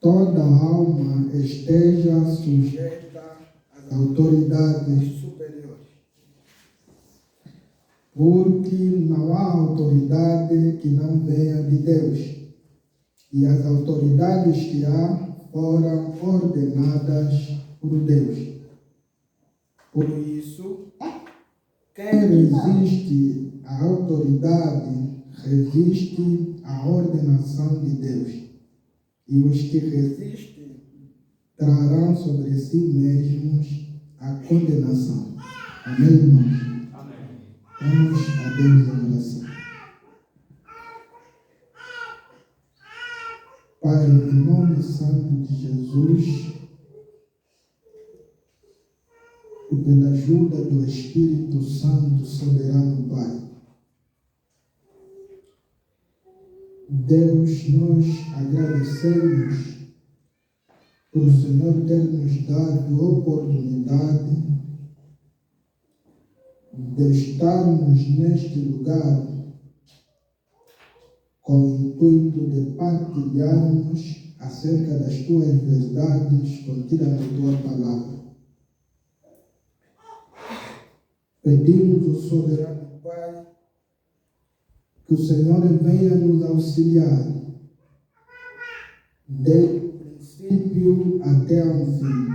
toda alma esteja sujeita às autoridades superiores, porque não há autoridade que não venha de Deus, e as autoridades que há foram ordenadas por Deus. Por isso, quem resiste à autoridade resiste à ordenação de Deus, e os que resistem trarão sobre si mesmos a condenação. Amém, irmãos? Amém. Vamos a Deus em oração. Pai, em nome santo de Jesus, e pela ajuda do Espírito Santo soberano Pai, Deus, nós agradecemos por o Senhor ter nos dado a oportunidade de estarmos neste lugar com o intuito de partilharmos acerca das Tuas verdades contidas na Tua Palavra. Pedimos ao soberano Pai que o Senhor venha nos auxiliar desde o princípio até ao fim,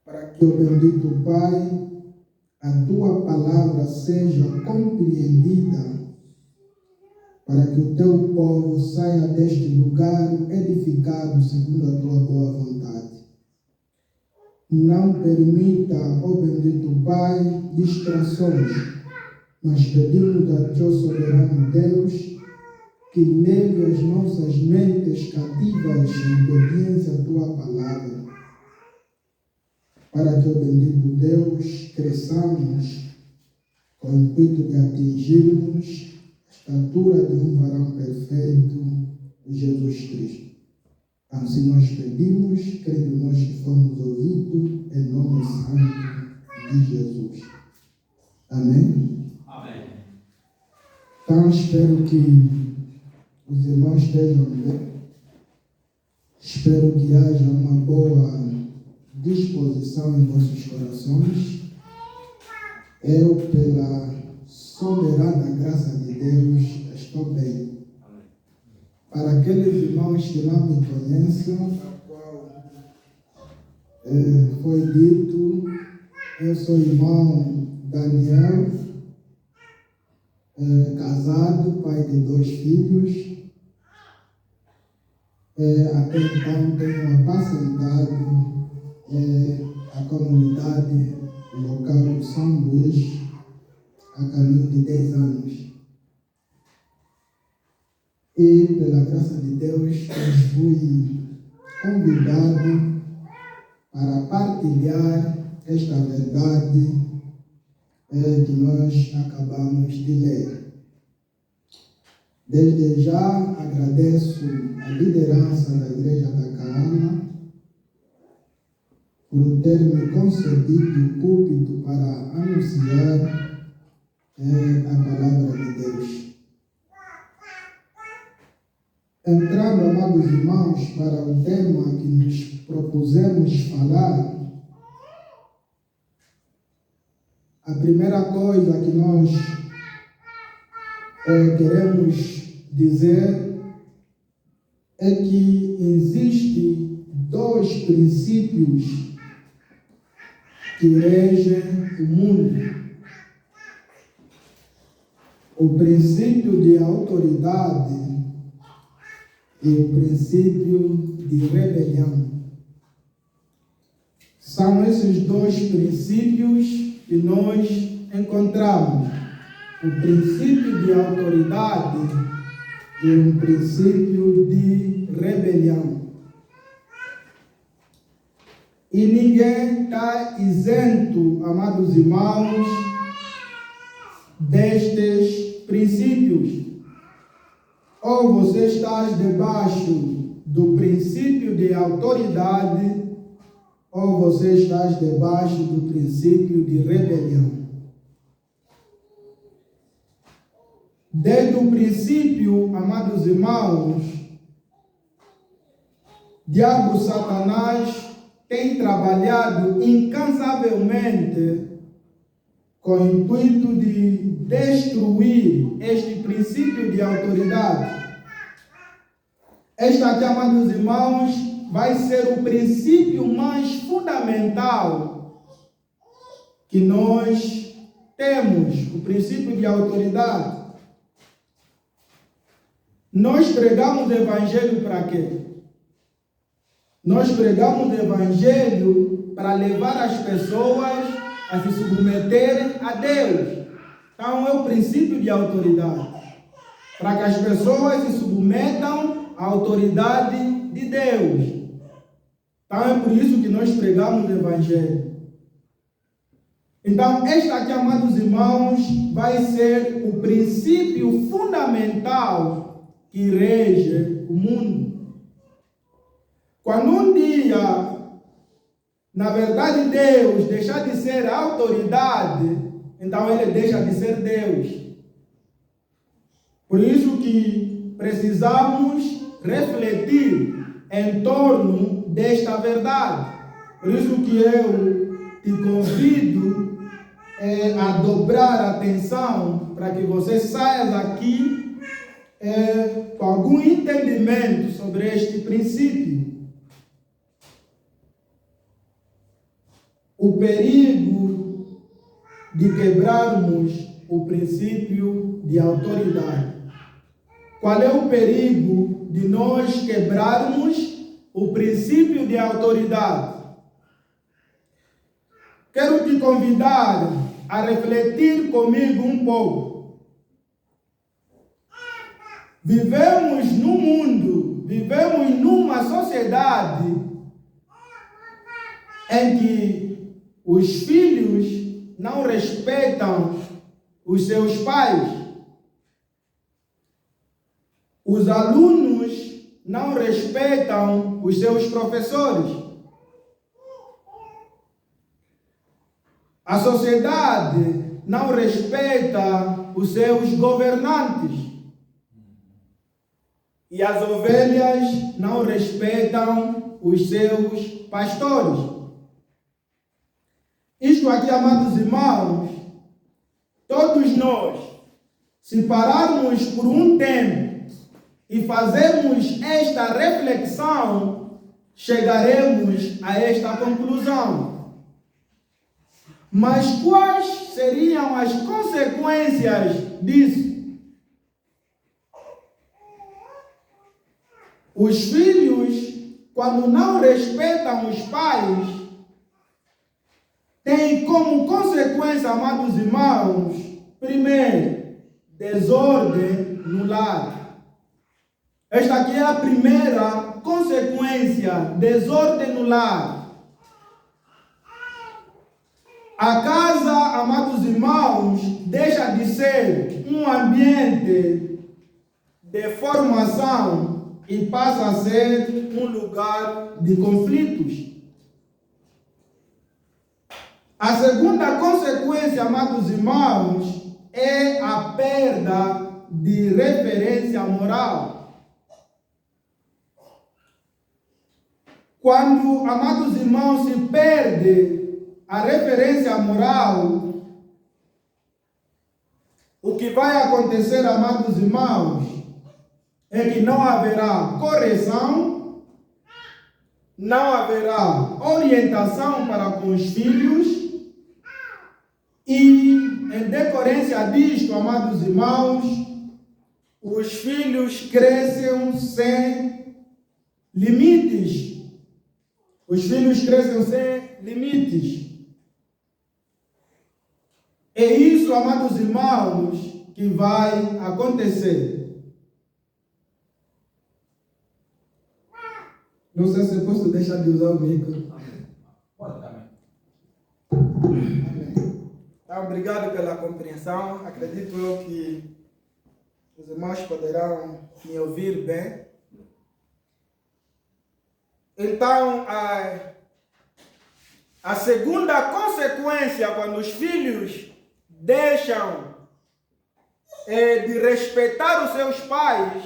para que, o bendito Pai, a Tua Palavra seja compreendida, para que o Teu povo saia deste lugar edificado segundo a Tua boa vontade. Não permita, ó bendito Pai, distrações, mas pedimos a Teu soberano Deus que leve as nossas mentes cativas em obediência à Tua Palavra, para que, ó bendito Deus, cresçamos com o intuito de atingirmos a estatura de um varão perfeito, Jesus Cristo. Assim nós pedimos, crendo nós que fomos ouvidos, em nome santo de Jesus. Amém? Amém. Então, espero que os irmãos estejam bem. Espero que haja uma boa disposição em vossos corações. Eu, pela soberana graça de Deus, estou bem. Para aqueles irmãos que não me conhecem, a qual foi dito, eu sou irmão Daniel, casado, pai de 2 filhos. Até então tenho apacentado a comunidade local de São Luís há caminho de 10 anos. E, pela graça de Deus, eu fui convidado para partilhar esta verdade que nós acabamos de ler. Desde já agradeço a liderança da Igreja da Caana por ter me concedido o púlpito para anunciar a palavra de Deus. Entrando, amados irmãos, para o tema que nos propusemos falar, a primeira coisa que nós queremos dizer é que existem 2 princípios que regem o mundo. O princípio de autoridade e o princípio de rebelião. São esses 2 princípios que nós encontramos. O princípio de autoridade e o princípio de rebelião. E ninguém está isento, amados irmãos, destes princípios. Ou você está debaixo do princípio de autoridade, ou você está debaixo do princípio de rebelião. Desde o princípio, amados irmãos, diabo Satanás tem trabalhado incansavelmente com o intuito de destruir este princípio de autoridade. Esta aqui, amados irmãos, vai ser o princípio mais fundamental que nós temos, o princípio de autoridade. Nós pregamos o evangelho para quê? Nós pregamos o evangelho para levar as pessoas a se submeterem a Deus. Então é o princípio de autoridade. Para que as pessoas se submetam à autoridade de Deus. Então é por isso que nós pregamos o evangelho. Então, esta aqui, amados irmãos, vai ser o princípio fundamental que rege o mundo. Quando um dia, na verdade, Deus deixar de ser autoridade, então ele deixa de ser Deus. Por isso que precisamos refletir em torno desta verdade. Por isso que eu te convido a dobrar a atenção para que você saia daqui com algum entendimento sobre este princípio. O perigo de quebrarmos o princípio de autoridade. Qual é o perigo de nós quebrarmos o princípio de autoridade? Quero te convidar a refletir comigo um pouco. Vivemos num mundo, vivemos numa sociedade em que os filhos não respeitam os seus pais. Os alunos não respeitam os seus professores. A sociedade não respeita os seus governantes. E as ovelhas não respeitam os seus pastores. Isto aqui, amados irmãos, todos nós, se pararmos por um tempo e fazermos esta reflexão, chegaremos a esta conclusão. Mas quais seriam as consequências disso? Os filhos, quando não respeitam os pais, têm como consequência, amados irmãos, primeiro, desordem no lar. Esta aqui é a primeira consequência, desordem no lar. A casa, amados irmãos, deixa de ser um ambiente de formação e passa a ser um lugar de conflitos. A segunda consequência, amados irmãos, é a perda de referência moral. Quando, amados irmãos, se perde a referência moral, o que vai acontecer, amados irmãos, é que não haverá correção, não haverá orientação para com os filhos e, em decorrência disto, amados irmãos, os filhos crescem sem limites. Os filhos crescem sem limites. É isso, amados irmãos, que vai acontecer. Não sei se eu posso deixar de usar o micro. Pode também. Então, obrigado pela compreensão. Acredito eu que os irmãos poderão me ouvir bem. Então, a segunda consequência, quando os filhos deixam de respeitar os seus pais,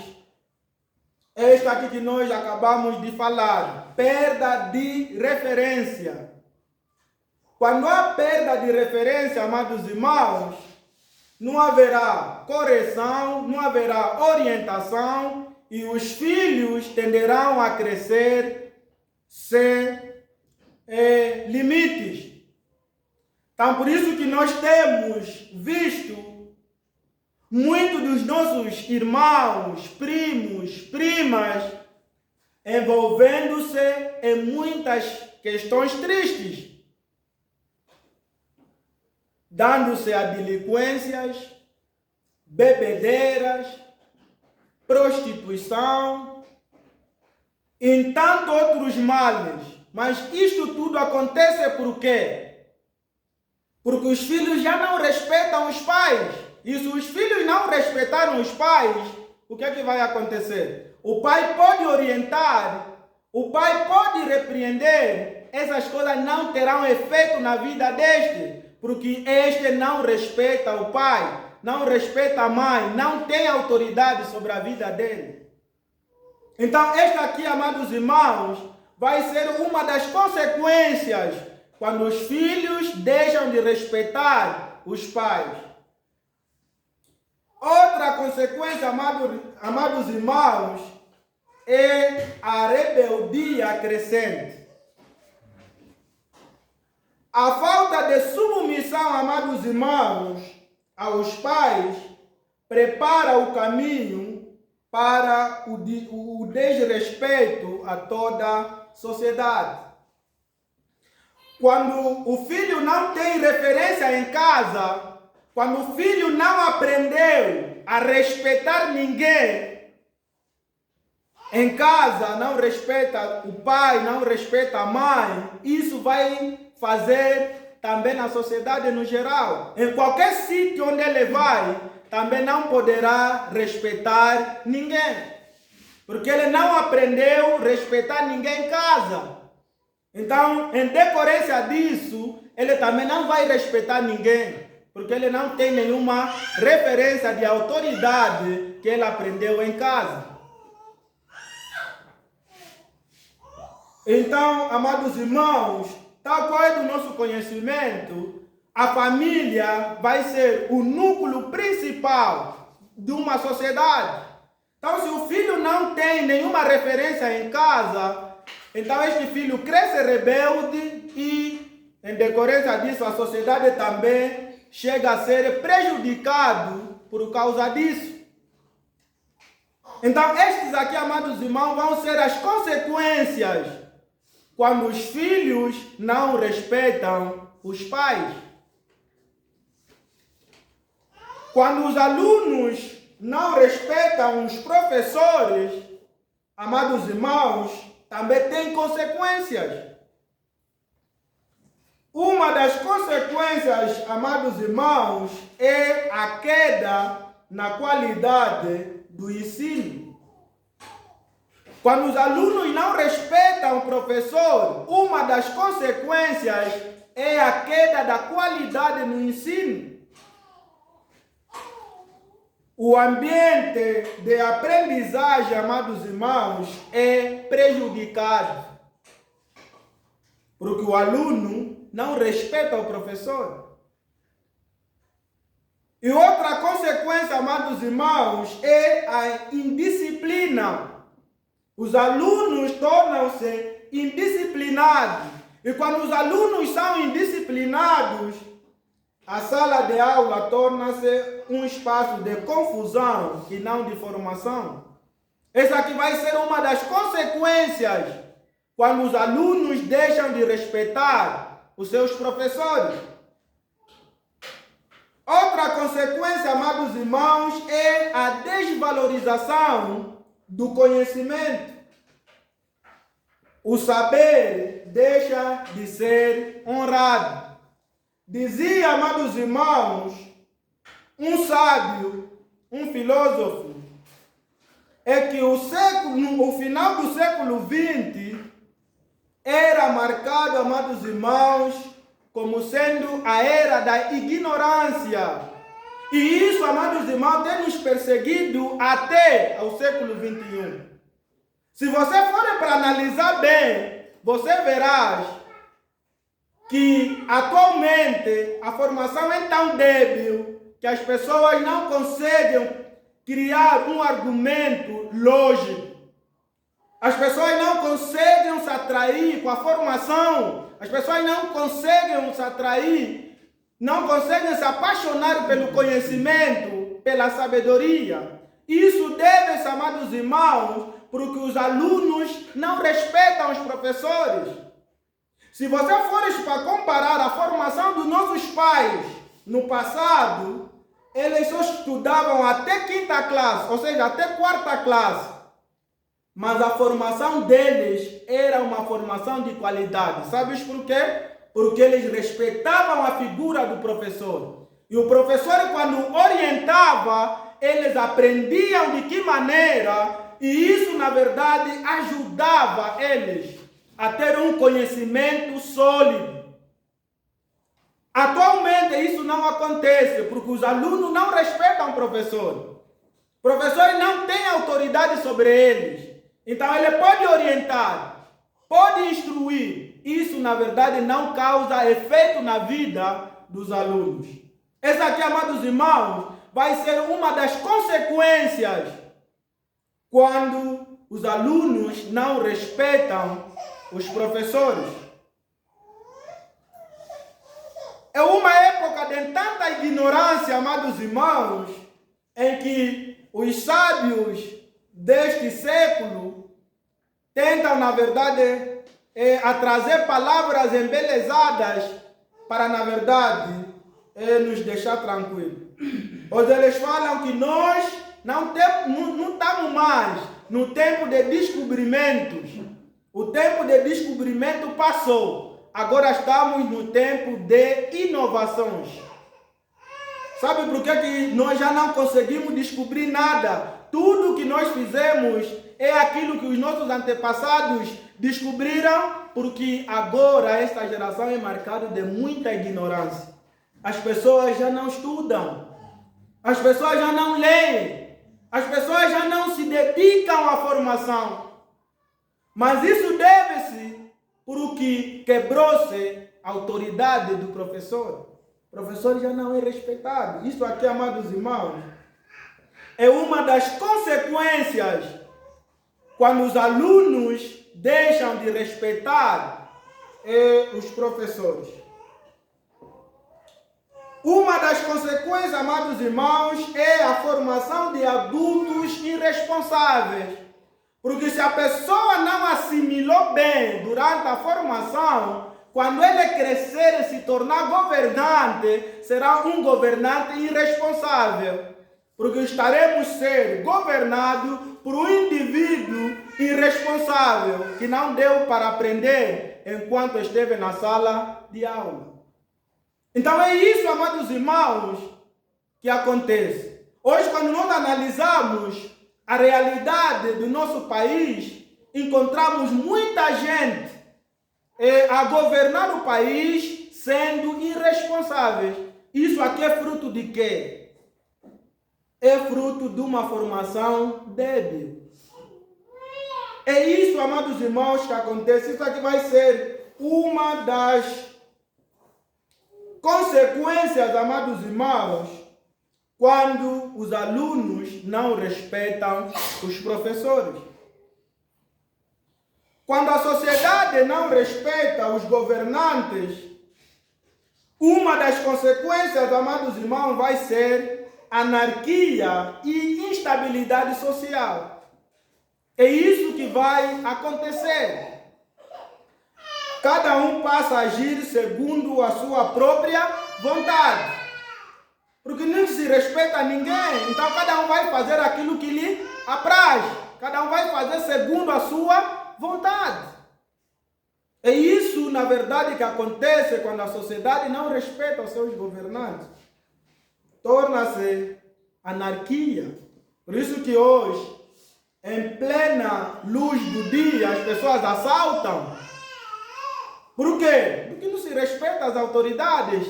esta aqui que nós acabamos de falar, perda de referência. Quando há perda de referência, amados irmãos, não haverá correção, não haverá orientação e os filhos tenderão a crescer sem limites. Então, por isso que nós temos visto muitos dos nossos irmãos, primos, primas, envolvendo-se em muitas questões tristes, dando-se a delinquências, bebedeiras, prostituição, e tantos outros males. Mas isto tudo acontece por quê? Porque os filhos já não respeitam os pais. E se os filhos não respeitarem os pais, o que é que vai acontecer? O pai pode orientar, o pai pode repreender, essas coisas não terão efeito na vida deste, porque este não respeita o pai, não respeita a mãe, não tem autoridade sobre a vida dele. Então, esta aqui, amados irmãos, vai ser uma das consequências quando os filhos deixam de respeitar os pais. Outra consequência, amados irmãos, é a rebeldia crescente. A falta de submissão, amados irmãos, aos pais, prepara o caminho para o desrespeito a toda a sociedade. Quando o filho não tem referência em casa, quando o filho não aprendeu a respeitar ninguém, em casa não respeita o pai, não respeita a mãe, isso vai fazer também na sociedade no geral. Em qualquer sítio onde ele vai, também não poderá respeitar ninguém, porque ele não aprendeu a respeitar ninguém em casa. Então, em decorrência disso, ele também não vai respeitar ninguém, porque ele não tem nenhuma referência de autoridade que ele aprendeu em casa. Então, amados irmãos, tal qual é do nosso conhecimento, a família vai ser o núcleo principal de uma sociedade. Então, se o filho não tem nenhuma referência em casa, então este filho cresce rebelde e, em decorrência disso, a sociedade também chega a ser prejudicado por causa disso. Então, estes aqui, amados irmãos, vão ser as consequências quando os filhos não respeitam os pais. Quando os alunos não respeitam os professores, amados irmãos, também tem consequências. Uma das consequências, amados irmãos, é a queda na qualidade do ensino. Quando os alunos não respeitam o professor, uma das consequências é a queda da qualidade no ensino. O ambiente de aprendizagem, amados irmãos, é prejudicado, porque o aluno não respeita o professor. E outra consequência, amados irmãos, é a indisciplina. Os alunos tornam-se indisciplinados. E quando os alunos são indisciplinados, a sala de aula torna-se um espaço de confusão e não de formação. Essa aqui vai ser uma das consequências quando os alunos deixam de respeitar os seus professores. Outra consequência, amados irmãos, é a desvalorização do conhecimento. O saber deixa de ser honrado. Dizia, amados irmãos, um sábio, um filósofo, é que o final do século XX era marcado, amados irmãos, como sendo a era da ignorância. E isso, amados irmãos, tem nos perseguido até ao século XXI. Se você for para analisar bem, você verá que atualmente a formação é tão débil que as pessoas não conseguem criar um argumento lógico. As pessoas não conseguem se atrair com a formação. As pessoas não conseguem se atrair, não conseguem se apaixonar pelo conhecimento, pela sabedoria. Isso deve-se, amados irmãos, porque os alunos não respeitam os professores. Se você fores para comparar a formação dos nossos pais no passado, eles só estudavam até 5ª classe, ou seja, até 4ª classe. Mas a formação deles era uma formação de qualidade. Sabes por quê? Porque eles respeitavam a figura do professor. E o professor, quando orientava, eles aprendiam de que maneira, e isso, na verdade, ajudava eles a ter um conhecimento sólido. Atualmente isso não acontece, porque os alunos não respeitam o professor. O professor não tem autoridade sobre eles. Então ele pode orientar, pode instruir. Isso, na verdade, não causa efeito na vida dos alunos. Essa aqui, amados irmãos, vai ser uma das consequências quando os alunos não respeitam os professores. É uma época de tanta ignorância, amados irmãos, em que os sábios deste século tentam, na verdade, a trazer palavras embelezadas para, na verdade, nos deixar tranquilos. Pois eles falam que nós não estamos mais no tempo de descobrimentos. O tempo de descobrimento passou. Agora estamos no tempo de inovações. Sabe por que nós já não conseguimos descobrir nada? Tudo que nós fizemos é aquilo que os nossos antepassados descobriram, porque agora esta geração é marcada de muita ignorância. As pessoas já não estudam, as pessoas já não leem, as pessoas já não se dedicam à formação. Mas isso deve-se porque quebrou-se a autoridade do professor. O professor já não é respeitado. Isso aqui, amados irmãos, é uma das consequências quando os alunos deixam de respeitar os professores. Uma das consequências, amados irmãos, é a formação de adultos irresponsáveis. Porque se a pessoa não assimilou bem durante a formação, quando ele crescer e se tornar governante, será um governante irresponsável. Porque estaremos ser governados por um indivíduo irresponsável que não deu para aprender enquanto esteve na sala de aula. Então é isso, amados irmãos, que acontece. Hoje, quando nós analisamos a realidade do nosso país, encontramos muita gente a governar o país sendo irresponsáveis. Isso aqui é fruto de quê? É fruto de uma formação débil. É isso, amados irmãos, que acontece. Isso aqui vai ser uma das consequências, amados irmãos, quando os alunos não respeitam os professores. Quando a sociedade não respeita os governantes, uma das consequências, amados irmãos, vai ser anarquia e instabilidade social. É isso que vai acontecer. Cada um passa a agir segundo a sua própria vontade. Porque não se respeita ninguém. Então cada um vai fazer aquilo que lhe apraz. Cada um vai fazer segundo a sua vontade. É isso, na verdade, que acontece quando a sociedade não respeita os seus governantes. Torna-se anarquia. Por isso que hoje, em plena luz do dia, as pessoas assaltam. Por quê? Porque não se respeita as autoridades.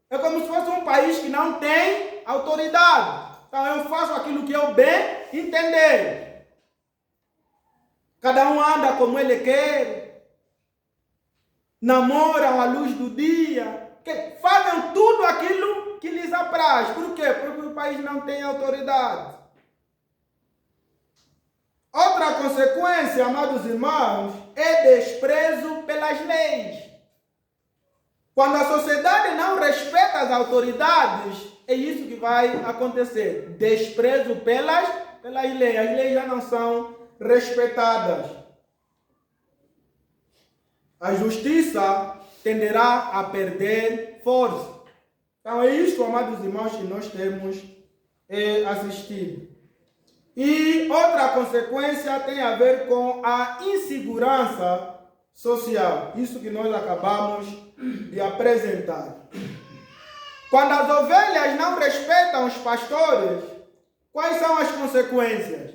É como se fosse um país que não tem autoridade. Então eu faço aquilo que eu bem entender. Cada um anda como ele quer, namoram à luz do dia, fazem tudo aquilo que lhes apraz. Por quê? Porque o país não tem autoridade. Outra consequência, amados irmãos, é desprezo pelas leis. Quando a sociedade não respeita as autoridades, é isso que vai acontecer. Desprezo pelas leis. As leis já não são respeitadas. A justiça tenderá a perder força. Então é isto, amados irmãos, que nós temos assistido. E outra consequência tem a ver com a insegurança social. Isso que nós acabamos de apresentar. Quando as ovelhas não respeitam os pastores, quais são as consequências?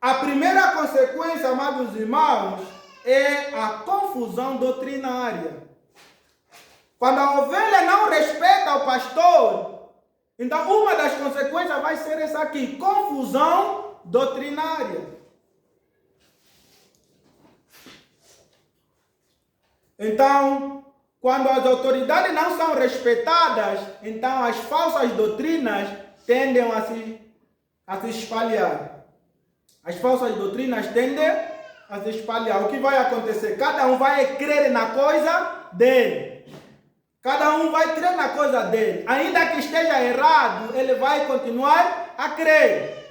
A primeira consequência, amados irmãos, é a confusão doutrinária. Quando a ovelha não respeita o pastor, então uma das consequências vai ser essa aqui, confusão doutrinária. Então, quando as autoridades não são respeitadas, então as falsas doutrinas tendem a se espalhar. As falsas doutrinas tendem a se espalhar. O que vai acontecer? Cada um vai crer na coisa dele. Cada um vai crer na coisa dele. Ainda que esteja errado, ele vai continuar a crer.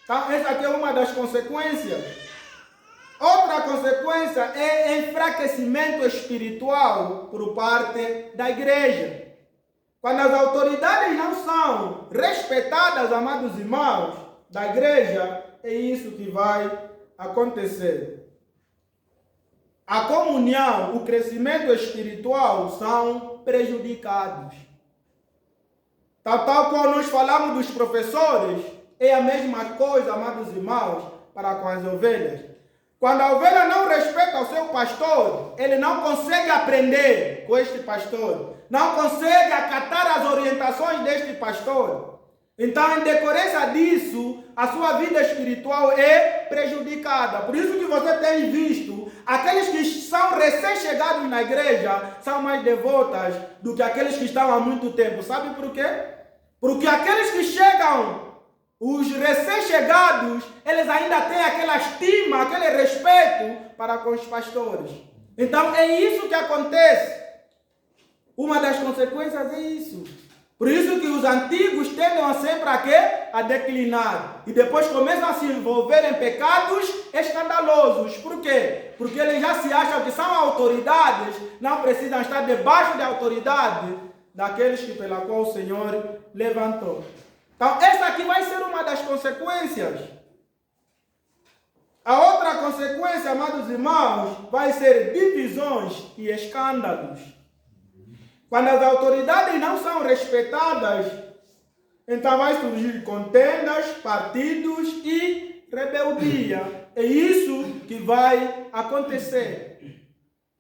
Então, essa aqui é uma das consequências. Outra consequência é enfraquecimento espiritual por parte da igreja. Quando as autoridades não são respeitadas, amados irmãos, da igreja, é isso que vai acontecer. A comunhão, o crescimento espiritual são prejudicados. Tal qual nós falamos dos professores, é a mesma coisa, amados irmãos, para com as ovelhas. Quando a ovelha não respeita o seu pastor, ele não consegue aprender com este pastor, não consegue acatar as orientações deste pastor. Então, em decorrência disso, a sua vida espiritual é prejudicada. Por isso que você tem visto, aqueles que são recém-chegados na igreja são mais devotas do que aqueles que estão há muito tempo. Sabe por quê? Porque aqueles que chegam, os recém-chegados, eles ainda têm aquela estima, aquele respeito para com os pastores. Então, é isso que acontece. Uma das consequências é isso. Por isso que os antigos tendem sempre a quê? A declinar. E depois começam a se envolver em pecados escandalosos. Por quê? Porque eles já se acham que são autoridades, não precisam estar debaixo da autoridade daqueles que pela qual o Senhor levantou. Então, essa aqui vai ser uma das consequências. A outra consequência, amados irmãos, vai ser divisões e escândalos. Quando as autoridades não são respeitadas, então vai surgir contendas, partidos e rebeldia. É isso que vai acontecer.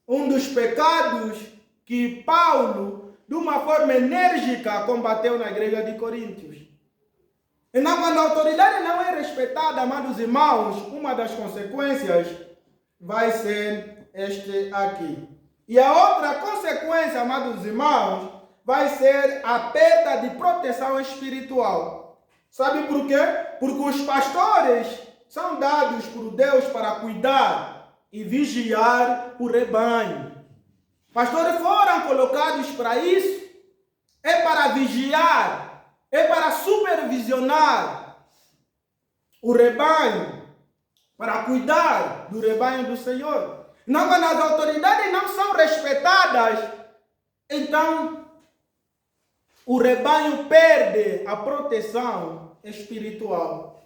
Um dos pecados que Paulo, de uma forma enérgica, combateu na igreja de Coríntios. Então, quando a autoridade não é respeitada, amados irmãos, uma das consequências vai ser este aqui. E a outra consequência, amados irmãos, vai ser a perda de proteção espiritual. Sabe por quê? Porque os pastores são dados por Deus para cuidar e vigiar o rebanho. Pastores foram colocados para isso. É para vigiar. É para supervisionar o rebanho, para cuidar do rebanho do Senhor. Não, quando as autoridades não são respeitadas, então o rebanho perde a proteção espiritual.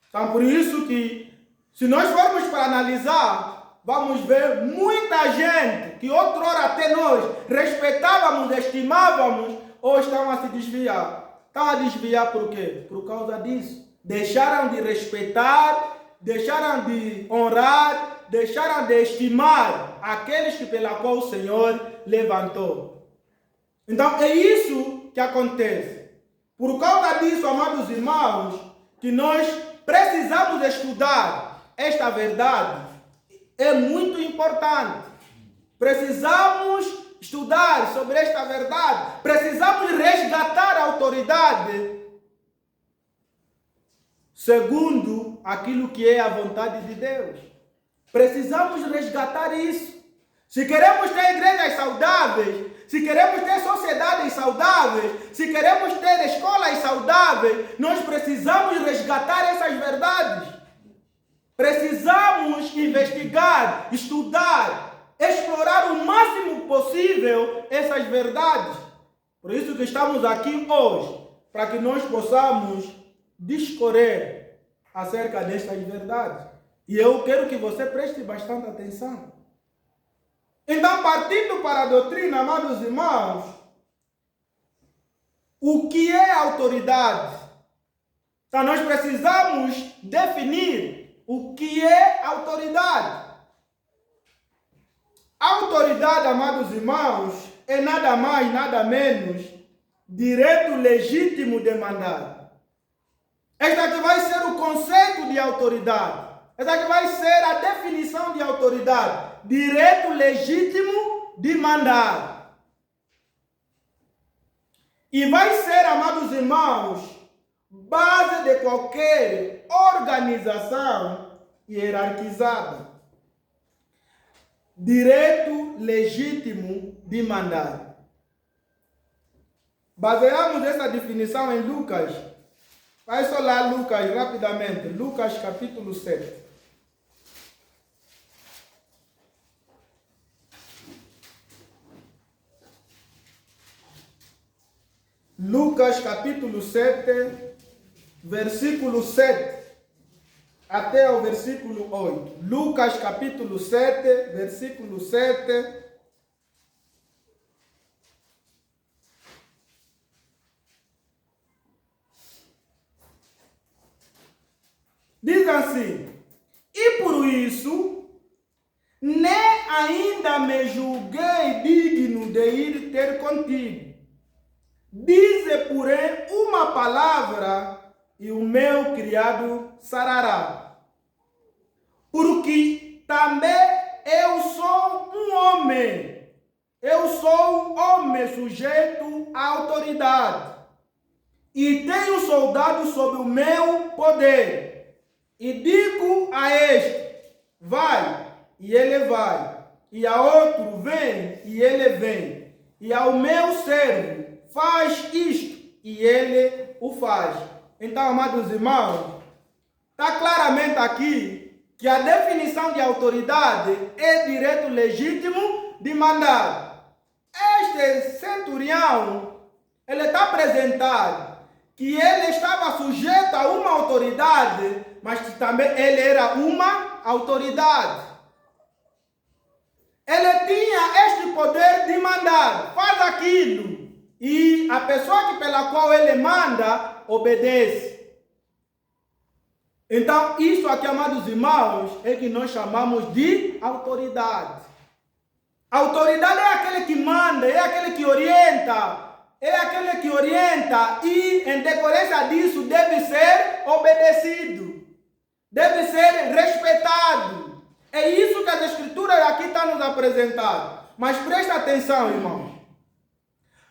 Então, por isso que, se nós formos para analisar, vamos ver muita gente que outrora até nós respeitávamos, estimávamos, hoje estão a se desviar. Estão a desviar por quê? Por causa disso. Deixaram de respeitar, deixaram de honrar, deixaram de estimar aqueles que pela qual o Senhor levantou. Então é isso que acontece. Por causa disso, amados irmãos, que nós precisamos estudar esta verdade é muito importante. Precisamos estudar sobre esta verdade. Precisamos resgatar a autoridade segundo aquilo que é a vontade de Deus. Precisamos resgatar isso. Se queremos ter igrejas saudáveis, se queremos ter sociedades saudáveis, se queremos ter escolas saudáveis, nós precisamos resgatar essas verdades. Precisamos investigar, estudar, explorar o máximo possível essas verdades. Por isso que estamos aqui hoje, para que nós possamos discorrer acerca destas verdades. E eu quero que você preste bastante atenção. Então, partindo para a doutrina, amados irmãos, o que é autoridade? Então, nós precisamos definir o que é autoridade. Autoridade, amados irmãos, é nada mais, nada menos direito legítimo de mandar. Esta aqui vai ser o conceito de autoridade. Esta aqui vai ser a definição de autoridade. Direito legítimo de mandar. E vai ser, amados irmãos, base de qualquer organização hierarquizada. Direito legítimo de mandar. Baseamos essa definição em Lucas. Vai só lá Lucas rapidamente. Lucas capítulo 7. Lucas capítulo 7, versículo 7 até o versículo 8. Lucas capítulo 7, versículo 7. Diz assim: e por isso, nem ainda me julguei digno de ir ter contigo. Dize, porém, uma palavra e o meu criado sarará. Porque também eu sou um homem. Eu sou um homem sujeito à autoridade. E tenho soldado sob o meu poder. E digo a este, vai, e ele vai. E a outro, vem, e ele vem. E ao meu servo, faz isto, e ele o faz. Então, amados irmãos, está claramente aqui que a definição de autoridade é direito legítimo de mandar. Este centurião, ele está apresentado que ele estava sujeito a uma autoridade, mas que também ele era uma autoridade. Ele tinha este poder de mandar, faz aquilo. E a pessoa pela qual ele manda, obedece. Então, isso aqui, amados irmãos, é que nós chamamos de autoridade. Autoridade é aquele que manda, é aquele que orienta. É aquele que orienta e, em decorrência disso, deve ser obedecido. Deve ser respeitado. É isso que as Escrituras aqui estão nos apresentando. Mas presta atenção, irmãos.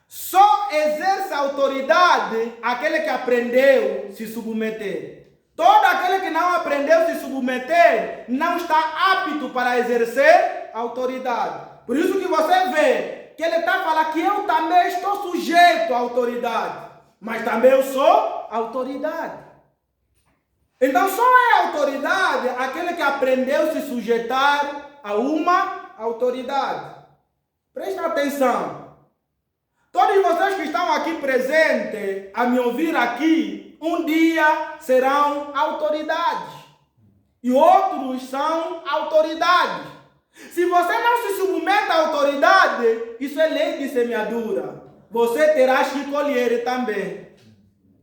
Só exerce autoridade aquele que aprendeu a se submeter. Todo aquele que não aprendeu a se submeter não está apto para exercer autoridade. Por isso que você vê que ele está falando que eu também estou sujeito à autoridade, mas também eu sou autoridade. Então só é autoridade aquele que aprendeu a se sujeitar a uma autoridade. Presta atenção. Todos vocês que estão aqui presentes, a me ouvir aqui, um dia serão autoridades. E outros são autoridades. Se você não se submete à autoridade, isso é lei de semeadura. Você terá que colher também.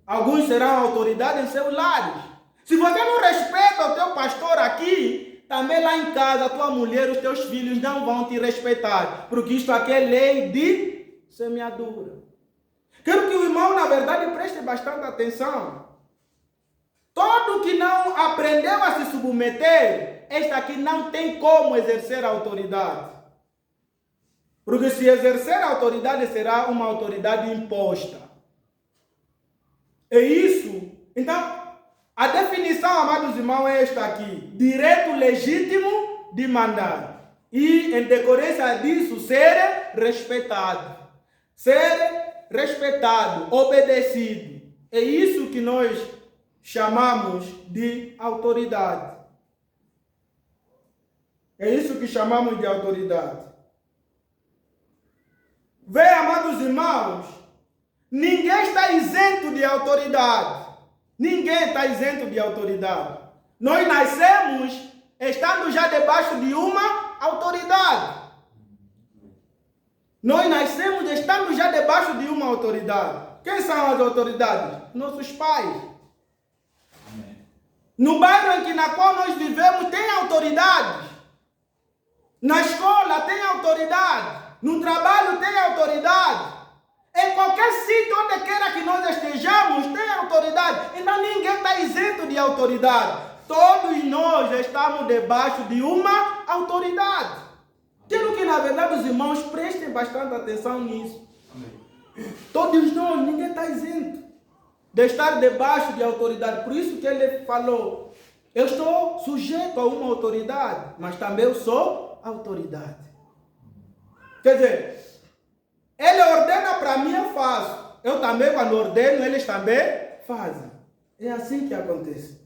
Alguns serão autoridades em seus lares. Se você não respeita o teu pastor aqui, também lá em casa, a tua mulher, os teus filhos não vão te respeitar. Porque isto aqui é lei de semeadura. Quero que o irmão, na verdade, preste bastante atenção. Todo que não aprendeu a se submeter, esta aqui não tem como exercer a autoridade. Porque se exercer a autoridade, será uma autoridade imposta. É isso. Então, a definição, amados irmãos, é esta aqui. Direito legítimo de mandar. E, em decorrência disso, ser respeitado. Ser respeitado, obedecido. É isso que nós chamamos de autoridade. É isso que chamamos de autoridade. Vê, amados irmãos, ninguém está isento de autoridade. Ninguém está isento de autoridade. Nós nascemos estando já debaixo de uma autoridade. Nós nascemos estando já debaixo de uma autoridade. Quem são as autoridades? Nossos pais. No bairro na qual nós vivemos tem autoridades. Na escola tem autoridade. No trabalho tem autoridade. Em qualquer sítio onde queira que nós estejamos tem autoridade. Então ninguém está isento de autoridade. Todos nós estamos debaixo de uma autoridade. Quero que, na verdade, os irmãos prestem bastante atenção nisso. Amém. Todos nós, ninguém está isento de estar debaixo de autoridade. Por isso que ele falou, eu estou sujeito a uma autoridade, mas também eu sou autoridade. Quer dizer, ele ordena para mim, eu faço. Eu também, quando ordeno, eles também fazem. É assim que acontece.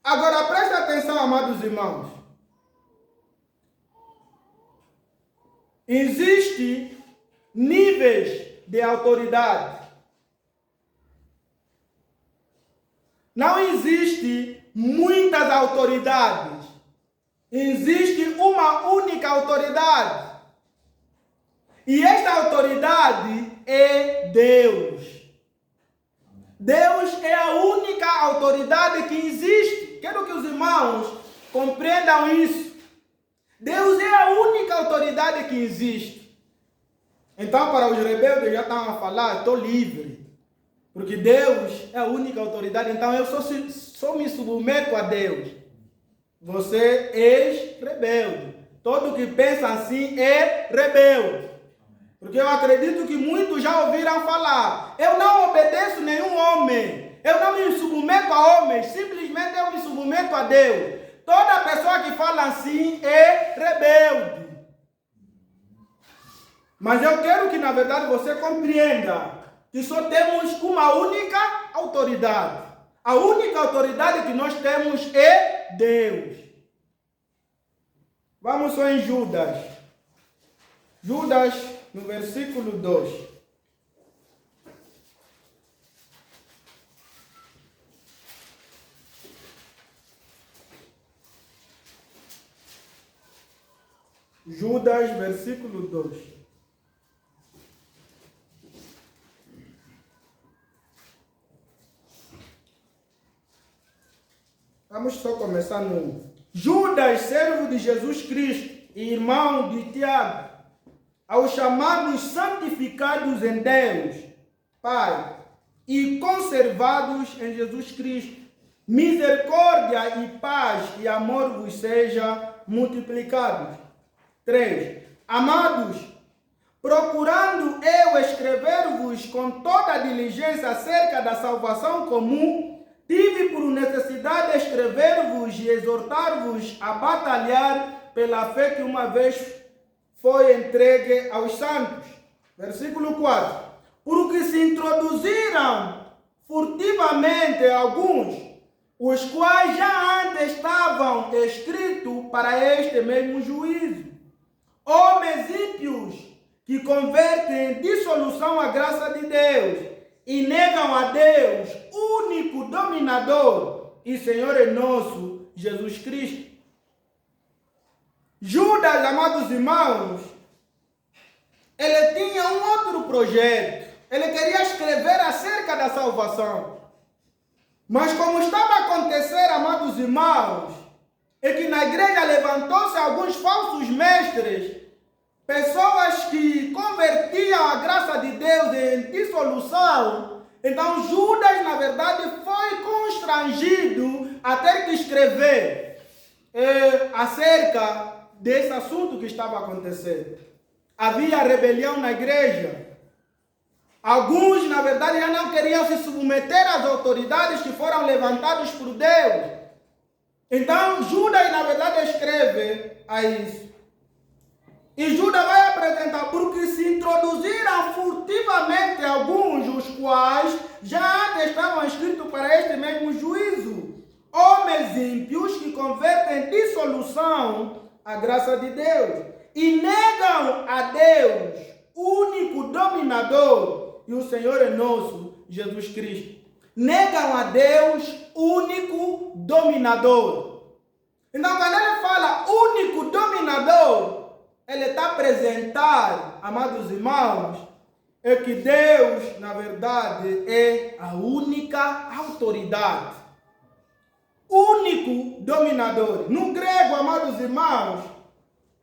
Agora, presta atenção, amados irmãos. Existem níveis de autoridade. Não existe muitas autoridades. Existe uma única autoridade. E esta autoridade é Deus. Deus é a única autoridade que existe. Quero que os irmãos compreendam isso. Deus é a única autoridade que existe. Então, para os rebeldes já estão a falar, estou livre. Porque Deus é a única autoridade, então eu só me submeto a Deus. Você é rebelde. Todo que pensa assim é rebelde. Porque eu acredito que muitos já ouviram falar, eu não obedeço nenhum homem. Eu não me submeto a homens, simplesmente eu me submeto a Deus. Toda pessoa que fala assim é rebelde. Mas eu quero que, na verdade, você compreenda que só temos uma única autoridade. A única autoridade que nós temos é Deus. Vamos só em Judas. Judas, no versículo 2. Judas, versículo 2. Vamos só começar no Judas, servo de Jesus Cristo e irmão de Tiago, aos chamados santificados em Deus, Pai, e conservados em Jesus Cristo, misericórdia e paz e amor vos seja multiplicados. 3. Amados, procurando eu escrever-vos com toda a diligência acerca da salvação comum, tive por necessidade escrever-vos e exortar-vos a batalhar pela fé que uma vez foi entregue aos santos. Versículo 4. Porque se introduziram furtivamente alguns, os quais já antes estavam escritos para este mesmo juízo. Homens ímpios que convertem em dissolução a graça de Deus e negam a Deus, único dominador e Senhor nosso, Jesus Cristo. Judas, amados irmãos, ele tinha um outro projeto. Ele queria escrever acerca da salvação. Mas como estava a acontecer, amados irmãos, é que na igreja levantou-se alguns falsos mestres, pessoas que convertiam a graça de Deus em dissolução Então Judas, na verdade, foi constrangido a ter que escrever acerca desse assunto que estava acontecendo. Havia rebelião na igreja. Alguns, na verdade, já não queriam se submeter às autoridades que foram levantadas por Deus. Então, Judas, na verdade, escreve a isso. E Judas vai apresentar, porque se introduziram furtivamente alguns, os quais já antes estavam escritos para este mesmo juízo. Homens ímpios que convertem em dissolução a graça de Deus e negam a Deus, único dominador, e o Senhor é nosso, Jesus Cristo. Negam a Deus, único dominador. Então, quando ele fala único dominador, ele está a apresentar, amados irmãos, é que Deus, na verdade, é a única autoridade. Único dominador. No grego, amados irmãos,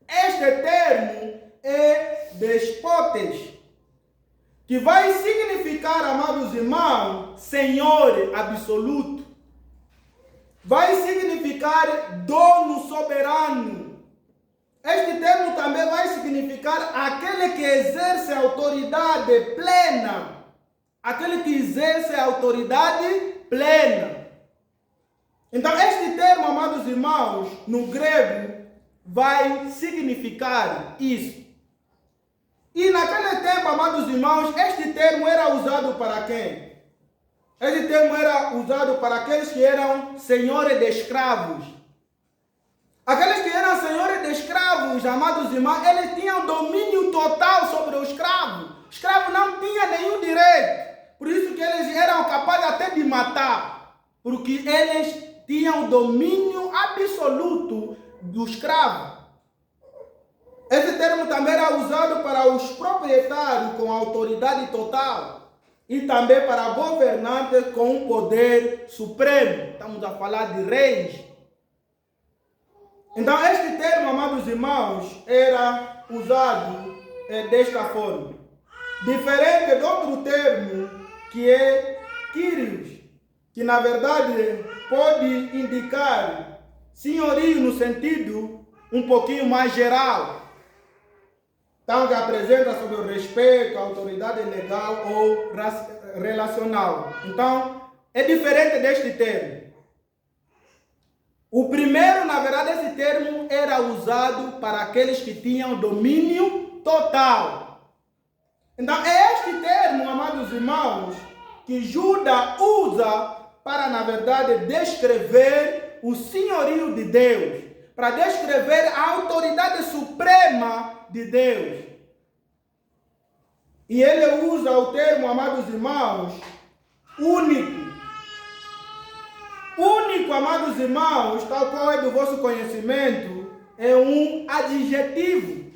este termo é despotes, que vai significar, amados irmãos, Senhor absoluto. Vai significar dono soberano. Este termo também vai significar aquele que exerce autoridade plena. Aquele que exerce autoridade plena. Então, este termo, amados irmãos, no grego, vai significar isso. E naquele tempo, amados irmãos, este termo era usado para quem? Este termo era usado para aqueles que eram senhores de escravos. Aqueles que eram senhores de escravos, amados irmãos, eles tinham domínio total sobre o escravo. O escravo não tinha nenhum direito. Por isso que eles eram capazes até de matar. Porque eles tinham domínio absoluto do escravo. Esse termo também era usado para os proprietários com autoridade total e também para governantes com um poder supremo. Estamos a falar de reis. Então, este termo, amados irmãos, era usado desta forma. Diferente de outro termo, que é Kyrios, que na verdade pode indicar senhorio no sentido um pouquinho mais geral. Então, que apresenta sobre o respeito, a autoridade legal ou relacional. Então, é diferente deste termo. O primeiro, na verdade, esse termo era usado para aqueles que tinham domínio total. Então, é este termo, amados irmãos, que Judas usa para, na verdade, descrever o senhorio de Deus, para descrever a autoridade suprema de Deus. E ele usa o termo, amados irmãos, único. Único, amados irmãos, tal qual é do vosso conhecimento, é um adjetivo.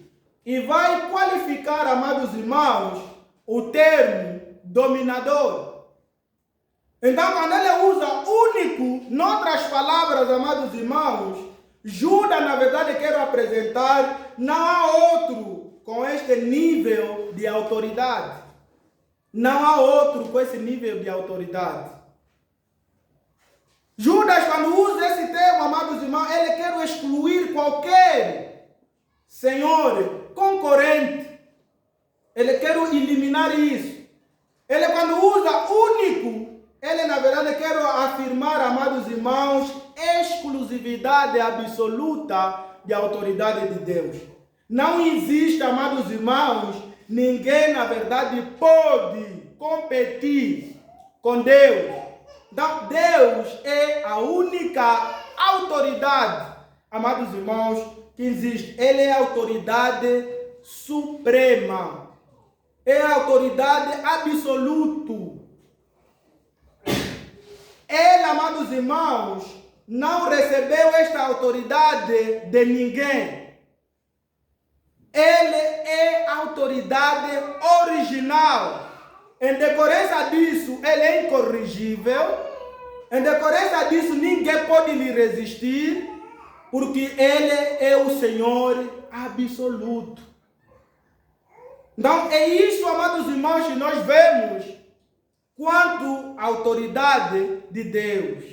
E vai qualificar, amados irmãos, o termo dominador. Então, quando ele usa único, noutras palavras, amados irmãos, Judas, na verdade, quer apresentar, não há outro com este nível de autoridade. Não há outro com esse nível de autoridade. Judas, quando usa esse termo, amados irmãos, ele quer excluir qualquer senhor concorrente. Ele quer eliminar isso. Ele, quando usa único, ele, na verdade, quer afirmar, amados irmãos, exclusividade absoluta de autoridade de Deus. Não existe, amados irmãos, ninguém, na verdade, pode competir com Deus. Então, Deus é a única autoridade, amados irmãos, que existe. Ele é a autoridade suprema. É a autoridade absoluta. Ele, amados irmãos, não recebeu esta autoridade de ninguém. Ele é a autoridade original. Em decorrência disso, ele é incorrigível. Em decorrência disso, ninguém pode lhe resistir, porque ele é o Senhor absoluto. Então, é isso, amados irmãos, que nós vemos quanto à autoridade de Deus.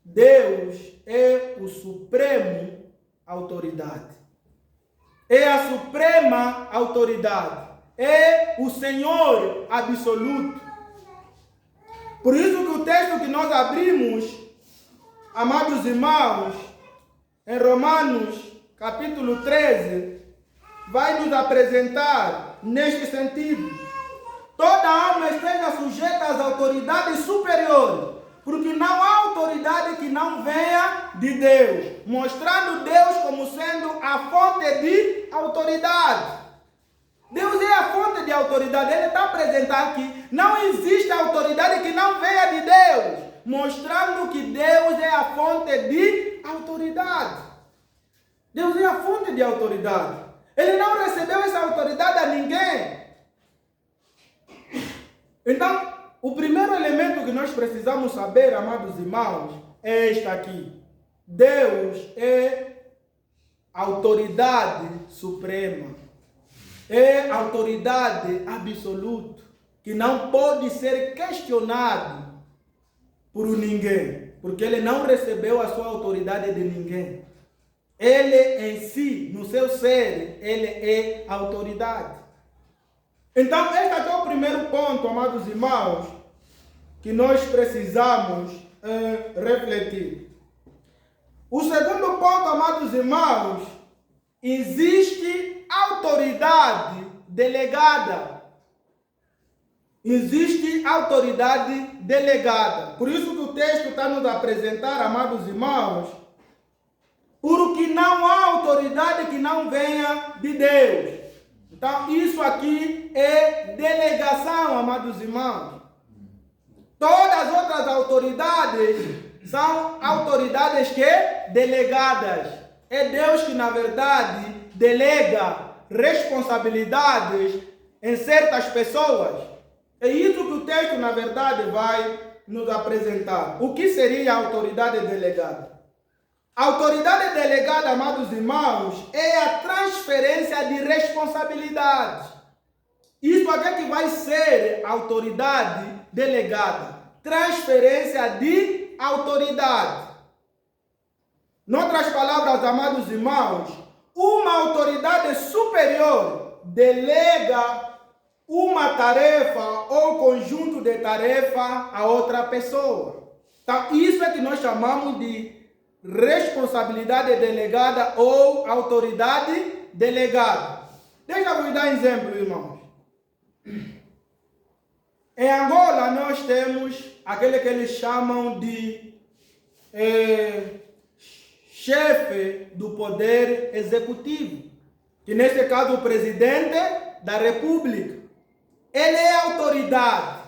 Deus é o supremo autoridade. É a suprema autoridade. É o Senhor absoluto. Por isso que o texto que nós abrimos, amados irmãos, em Romanos capítulo 13, vai nos apresentar neste sentido. Toda alma esteja sujeita às autoridades superiores, porque não há autoridade que não venha de Deus, mostrando Deus como sendo a fonte de autoridade. Deus é a fonte de autoridade. Ele está apresentando que não existe autoridade que não venha de Deus, mostrando que Deus é a fonte de autoridade. Deus é a fonte de autoridade. Ele não recebeu essa autoridade a ninguém. Então, o primeiro elemento que nós precisamos saber, amados irmãos, é este aqui. Deus é autoridade suprema. É autoridade absoluta, que não pode ser questionado por ninguém, porque ele não recebeu a sua autoridade de ninguém. Ele em si, no seu ser, ele é autoridade. Então, este aqui é o primeiro ponto, amados irmãos, que nós precisamos refletir. O segundo ponto, amados irmãos, existe autoridade delegada. Existe autoridade delegada. Por isso que o texto está nos apresentar, amados irmãos, porque não há autoridade que não venha de Deus. Então, isso aqui é delegação, amados irmãos. Todas as outras autoridades são autoridades que delegadas. É Deus que, na verdade, delega responsabilidades em certas pessoas. É isso que o texto, na verdade, vai nos apresentar. O que seria a autoridade delegada? A autoridade delegada, amados irmãos, é a transferência de responsabilidades. Isso aqui é que vai ser autoridade delegada. Transferência de autoridade. Em outras palavras, amados irmãos, uma autoridade superior delega uma tarefa ou conjunto de tarefa a outra pessoa. Então, isso é que nós chamamos de responsabilidade delegada ou autoridade delegada. Deixa eu vos dar um exemplo, irmãos. Em Angola, nós temos aquele que eles chamam de chefe do poder executivo, que nesse caso é o presidente da República. Ele é autoridade.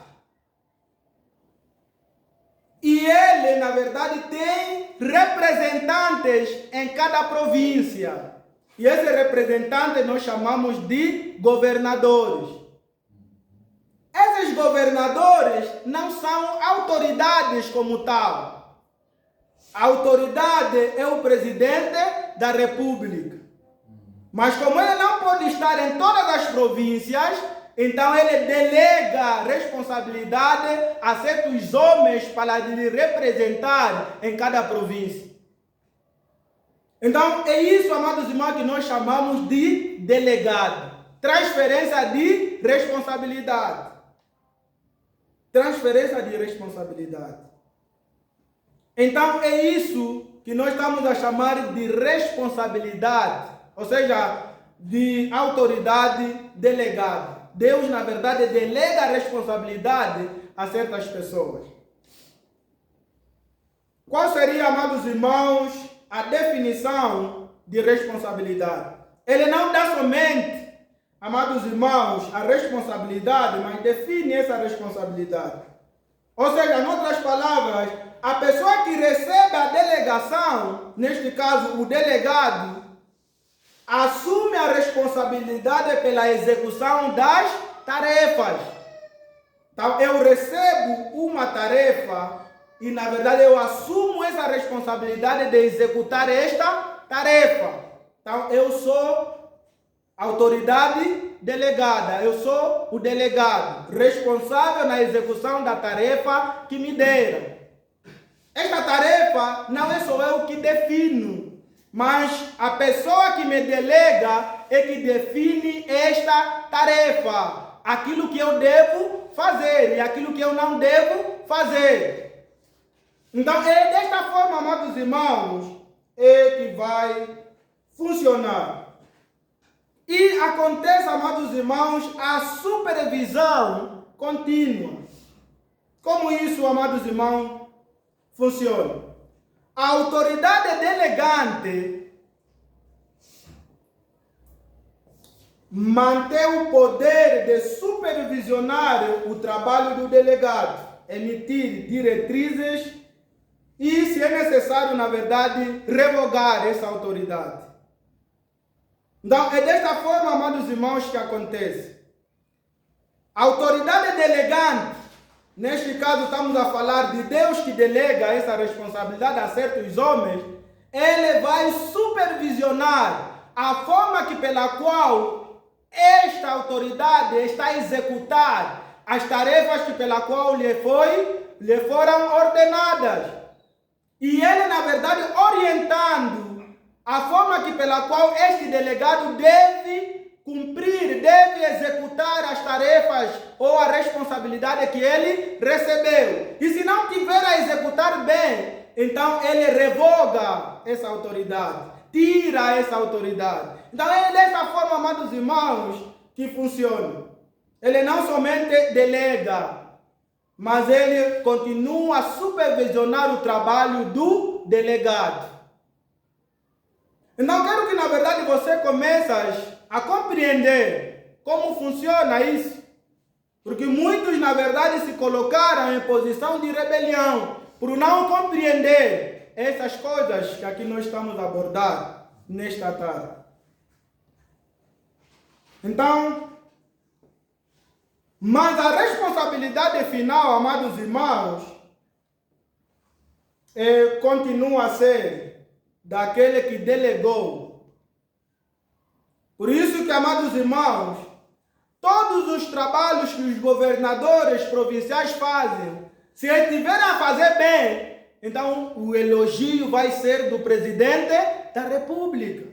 E ele, na verdade, tem representantes em cada província. E esses representantes nós chamamos de governadores. Esses governadores não são autoridades como tal. A autoridade é o presidente da República. Mas como ele não pode estar em todas as províncias, então ele delega responsabilidade a certos homens para lhe representar em cada província. Então é isso, amados irmãos, que nós chamamos de delegado. Transferência de responsabilidade. Transferência de responsabilidade. Então é isso que nós estamos a chamar de responsabilidade, ou seja, de autoridade delegada. Deus, na verdade, delega a responsabilidade a certas pessoas. Qual seria, amados irmãos, a definição de responsabilidade? Ele não dá somente, amados irmãos, a responsabilidade, mas define essa responsabilidade. Ou seja, em outras palavras, a pessoa que recebe a delegação, neste caso o delegado, assume a responsabilidade pela execução das tarefas. Então, eu recebo uma tarefa e, na verdade, eu assumo essa responsabilidade de executar esta tarefa. Então, eu sou autoridade delegada. Eu sou o delegado, responsável na execução da tarefa que me deram. Esta tarefa não é só eu que defino, mas a pessoa que me delega é que define esta tarefa. Aquilo que eu devo fazer e aquilo que eu não devo fazer. Então, é desta forma, amados irmãos, é que vai funcionar. E acontece, amados irmãos, a supervisão contínua. Como isso, amados irmãos, funciona? A autoridade delegante mantém o poder de supervisionar o trabalho do delegado, emitir diretrizes e, se é necessário, na verdade, revogar essa autoridade. Então, é desta forma, amados irmãos, que acontece. A autoridade delegante, neste caso estamos a falar de Deus que delega essa responsabilidade a certos homens, ele vai supervisionar a forma pela qual esta autoridade está a executar as tarefas pela qual lhe foram ordenadas. E ele, na verdade, orientando a forma pela qual este delegado deve cumprir, deve executar as tarefas ou a responsabilidade que ele recebeu. E se não tiver a executar bem, então ele revoga essa autoridade, tira essa autoridade. Então é dessa forma, amados irmãos, que funciona. Ele não somente delega, mas ele continua a supervisionar o trabalho do delegado. Então, quero que, na verdade, você comece a compreender como funciona isso. Porque muitos, na verdade, se colocaram em posição de rebelião por não compreender essas coisas que aqui nós estamos a abordar nesta tarde. Então, mas a responsabilidade final, amados irmãos, continua a ser daquele que delegou. Por isso que, amados irmãos, todos os trabalhos que os governadores provinciais fazem, se eles estiverem a fazer bem, então o elogio vai ser do presidente da República.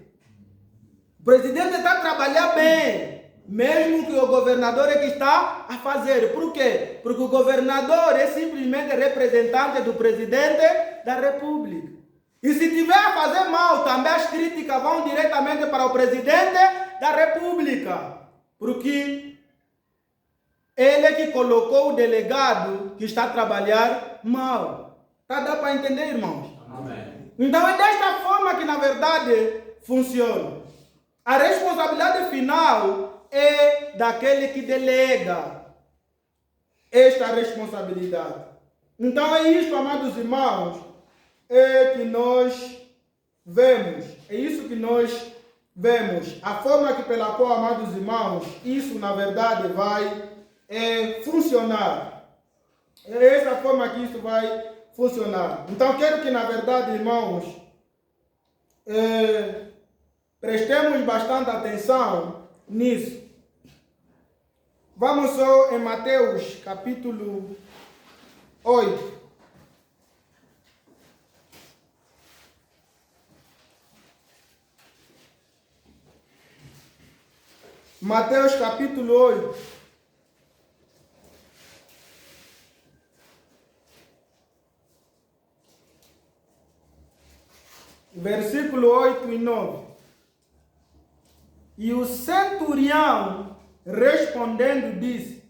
O presidente está a trabalhar bem, mesmo que o governador é que está a fazer. Por quê? Porque o governador é simplesmente representante do presidente da República. E se tiver a fazer mal, também as críticas vão diretamente para o presidente da República. Porque ele é que colocou o delegado que está a trabalhar mal. Tá, dá para entender, irmãos? Amém. Então é desta forma que, na verdade, funciona. A responsabilidade final é daquele que delega esta responsabilidade. Então é isso, amados irmãos, é que nós vemos. É isso que nós vemos. A forma pela qual, amados irmãos, isso, na verdade, vai funcionar. É essa forma que isso vai funcionar. Então, quero que, na verdade, irmãos, prestemos bastante atenção nisso. Vamos só em Mateus, capítulo 8. Mateus, capítulo 8. Versículo 8 e 9. E o centurião, respondendo, disse: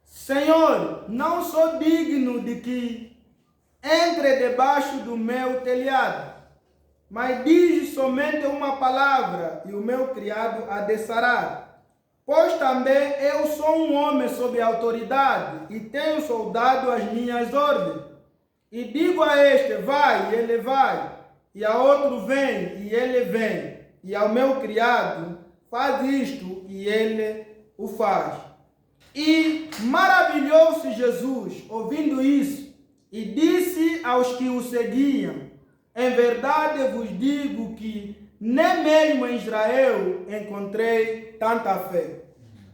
Senhor, não sou digno de que entre debaixo do meu telhado, mas diz somente uma palavra, e o meu criado há de sarar. Pois também eu sou um homem sob autoridade, e tenho soldado às minhas ordens. E digo a este, vai, e ele vai. E a outro, vem, e ele vem. E ao meu criado, faz isto, e ele o faz. E maravilhou-se Jesus, ouvindo isso, e disse aos que o seguiam: em verdade vos digo que nem mesmo em Israel encontrei tanta fé.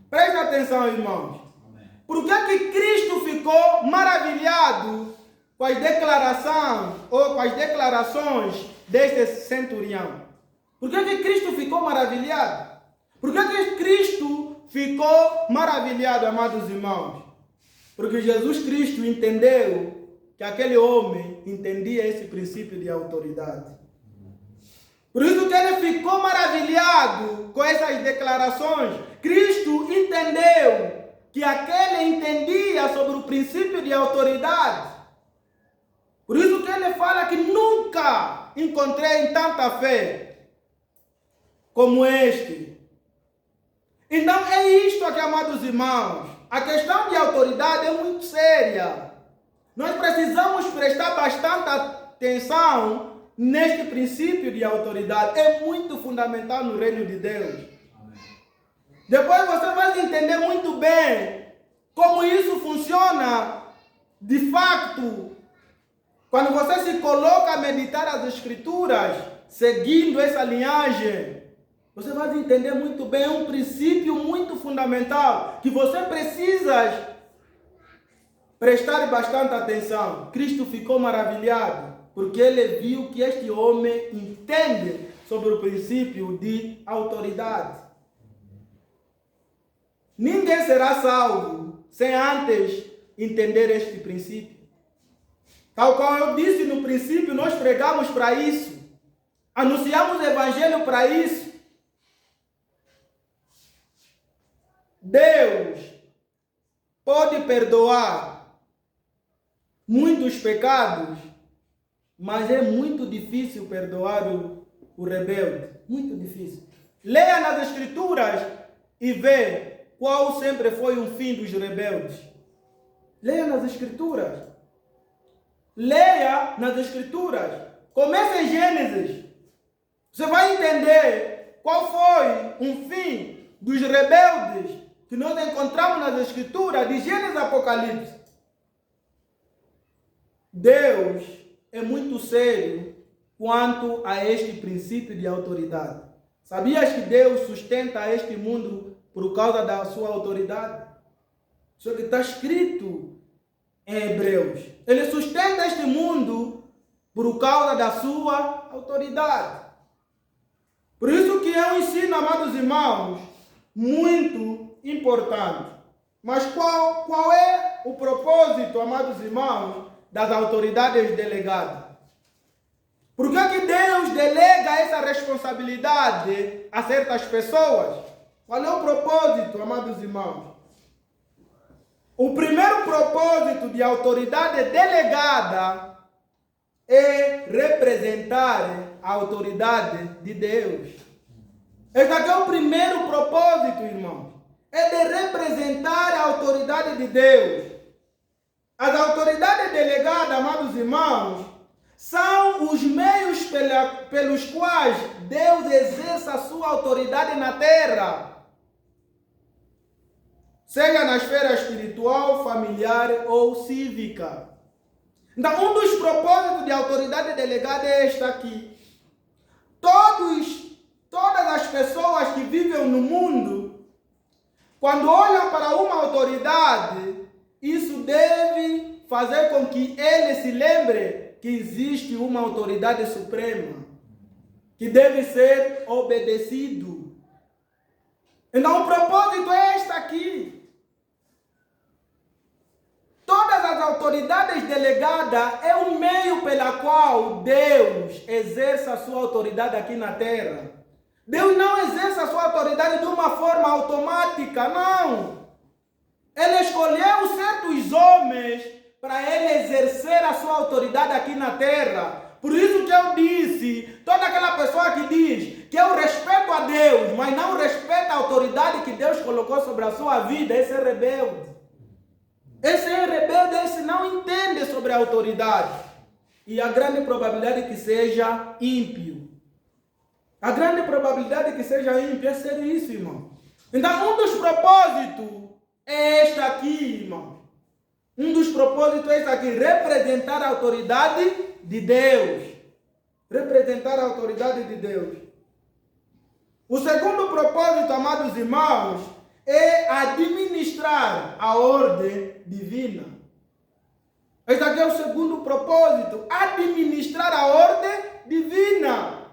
Presta atenção, irmãos. Por que Cristo ficou maravilhado com as declarações deste centurião? Por que Cristo ficou maravilhado? Por que Cristo ficou maravilhado, amados irmãos? Porque Jesus Cristo entendeu que aquele homem entendia esse princípio de autoridade. Por isso que ele ficou maravilhado com essas declarações. Cristo entendeu que aquele entendia sobre o princípio de autoridade. Por isso que ele fala que nunca encontrei tanta fé como este. Então é isto aqui, amados irmãos. A questão de autoridade é muito séria. Nós precisamos prestar bastante atenção neste princípio de autoridade. É muito fundamental no reino de Deus. Amém. Depois você vai entender muito bem como isso funciona de fato quando você se coloca a meditar as Escrituras, seguindo essa linhagem. Você vai entender muito bem, é um princípio muito fundamental que você precisa prestar bastante atenção. Cristo ficou maravilhado porque ele viu que este homem entende sobre o princípio de autoridade. Ninguém será salvo sem antes entender este princípio. Tal qual eu disse no princípio, nós pregamos para isso. Anunciamos o evangelho para isso. Deus pode perdoar muitos pecados, mas é muito difícil perdoar o rebelde. Muito difícil. Leia nas Escrituras e vê qual sempre foi o fim dos rebeldes. Leia nas Escrituras. Leia nas Escrituras. Comece em Gênesis. Você vai entender qual foi o fim dos rebeldes que nós encontramos nas Escrituras, de Gênesis a Apocalipse. Deus é muito sério quanto a este princípio de autoridade. Sabias que Deus sustenta este mundo por causa da sua autoridade? Isso que está escrito em Hebreus. Ele sustenta este mundo por causa da sua autoridade. Por isso que é um ensino, amados irmãos, muito importante. Mas qual é o propósito, amados irmãos, das autoridades delegadas? Por que Deus delega essa responsabilidade a certas pessoas? Qual é o propósito, amados irmãos? O primeiro propósito de autoridade delegada é representar a autoridade de Deus. Esse aqui é o primeiro propósito, irmãos. É de representar a autoridade de Deus. As autoridades delegadas, amados irmãos, são os meios pelos quais Deus exerce a sua autoridade na terra. Seja na esfera espiritual, familiar ou cívica. Então, um dos propósitos de autoridade delegada é este aqui. Todas as pessoas que vivem no mundo, quando olham para uma autoridade, isso deve fazer com que ele se lembre que existe uma autoridade suprema, que deve ser obedecido. Então, o propósito é este aqui. Todas as autoridades delegadas é o meio pela qual Deus exerce a sua autoridade aqui na terra. Deus não exerce a sua autoridade de uma forma automática, não. Ele escolheu certos homens para ele exercer a sua autoridade aqui na terra. Por isso que eu disse, toda aquela pessoa que diz que eu respeito a Deus, mas não respeita a autoridade que Deus colocou sobre a sua vida, esse é rebelde. Esse é rebelde, esse não entende sobre a autoridade. E a grande probabilidade é que seja ímpio. A grande probabilidade que seja ímpio é ser isso, irmão. Então, um dos propósitos é este aqui, irmão. Um dos propósitos é este aqui, representar a autoridade de Deus. Representar a autoridade de Deus. O segundo propósito, amados irmãos, é administrar a ordem divina. Este aqui é o segundo propósito, administrar a ordem divina.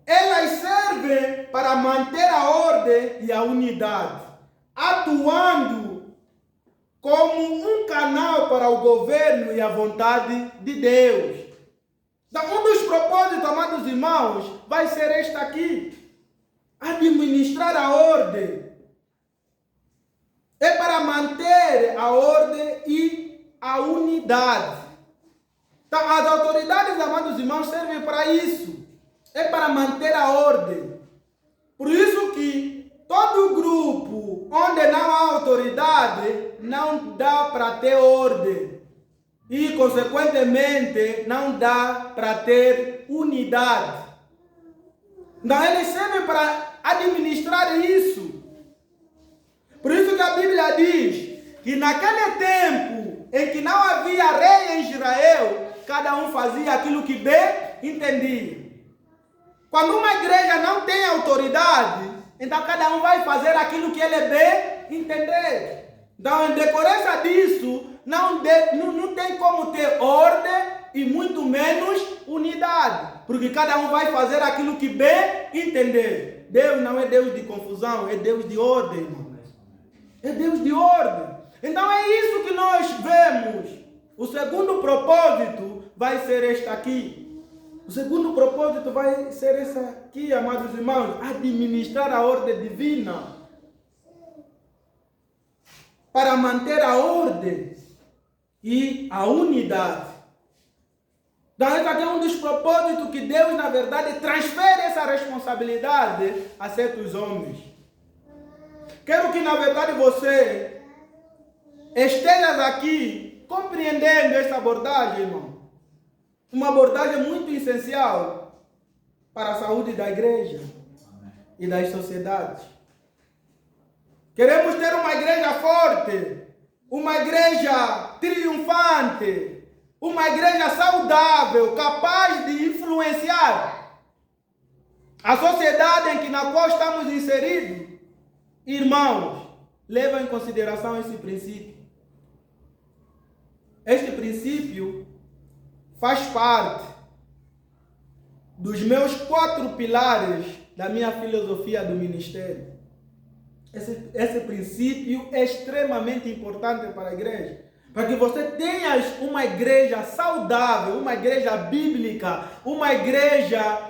Elas servem para manter a ordem e a unidade, atuando como um canal para o governo e a vontade de Deus. Então, um dos propósitos, amados irmãos, vai ser este aqui: administrar a ordem. É para manter a ordem e a unidade. Então, as autoridades, amados irmãos, servem para isso. É para manter a ordem. Por isso que todo grupo onde não há autoridade não dá para ter ordem. E, consequentemente, não dá para ter unidade. Então, eles servem para administrar isso. Por isso que a Bíblia diz que naquele tempo em que não havia rei em Israel, cada um fazia aquilo que bem entendia. Quando uma igreja não tem autoridade, então cada um vai fazer aquilo que ele bem entender. Então, em decorrência disso, não tem como ter ordem e muito menos unidade. Porque cada um vai fazer aquilo que bem entender. Deus não é Deus de confusão, é Deus de ordem, irmão. É Deus de ordem. Então é isso que nós vemos. O segundo propósito vai ser este aqui. O segundo propósito vai ser esse aqui, amados irmãos. Administrar a ordem divina. Para manter a ordem e a unidade. Então esse aqui é um dos propósitos que Deus, na verdade, transfere essa responsabilidade a certos homens. Quero que, na verdade, você esteja aqui compreendendo essa abordagem, irmão. Uma abordagem muito essencial para a saúde da igreja e das sociedades. Queremos ter uma igreja forte, uma igreja triunfante, uma igreja saudável, capaz de influenciar a sociedade na qual estamos inseridos. Irmãos, leva em consideração esse princípio. Este princípio faz parte dos meus 4 pilares da minha filosofia do ministério. Esse princípio é extremamente importante para a igreja. Para que você tenha uma igreja saudável, uma igreja bíblica, uma igreja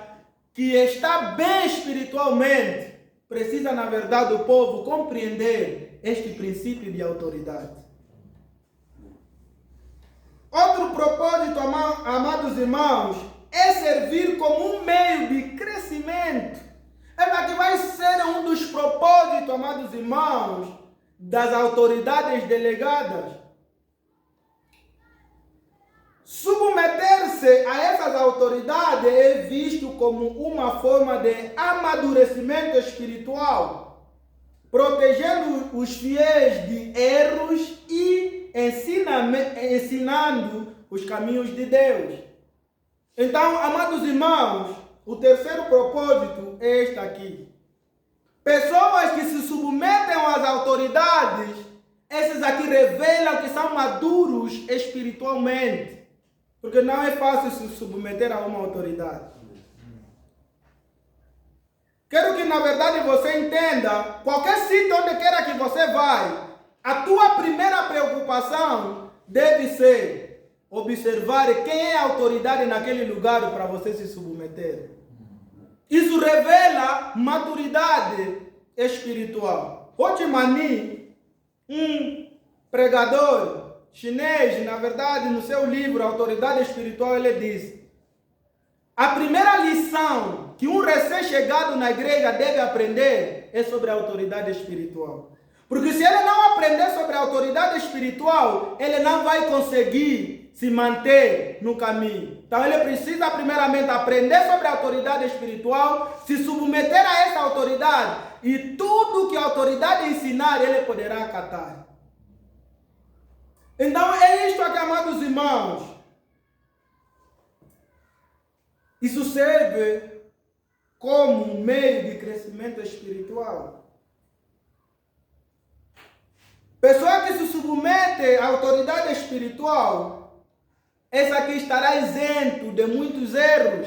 que está bem espiritualmente, precisa, na verdade, o povo compreender este princípio de autoridade. Outro propósito, amados irmãos, é servir como um meio de crescimento. Que vai ser um dos propósitos, amados irmãos, das autoridades delegadas. Submeter-se a essas autoridades é visto como uma forma de amadurecimento espiritual, protegendo os fiéis de erros e ensinando os caminhos de Deus. Então, amados irmãos, o terceiro propósito é este aqui. Pessoas que se submetem às autoridades, esses aqui revelam que são maduros espiritualmente. Porque não é fácil se submeter a uma autoridade. Quero que, na verdade, você entenda, qualquer sítio onde quer que você vai, a tua primeira preocupação deve ser observar quem é a autoridade naquele lugar para você se submeter. Isso revela maturidade espiritual. Ho Chi Minh, um pregador chinês, na verdade, no seu livro Autoridade Espiritual, ele diz: a primeira lição que um recém-chegado na igreja deve aprender é sobre a autoridade espiritual. Porque se ele não aprender sobre a autoridade espiritual, ele não vai conseguir se manter no caminho. Então ele precisa primeiramente aprender sobre a autoridade espiritual, se submeter a essa autoridade, e tudo que a autoridade ensinar, ele poderá acatar. Então é isto aqui, amados irmãos. Isso serve como um meio de crescimento espiritual. Pessoa que se submete à autoridade espiritual, essa aqui estará isento de muitos erros,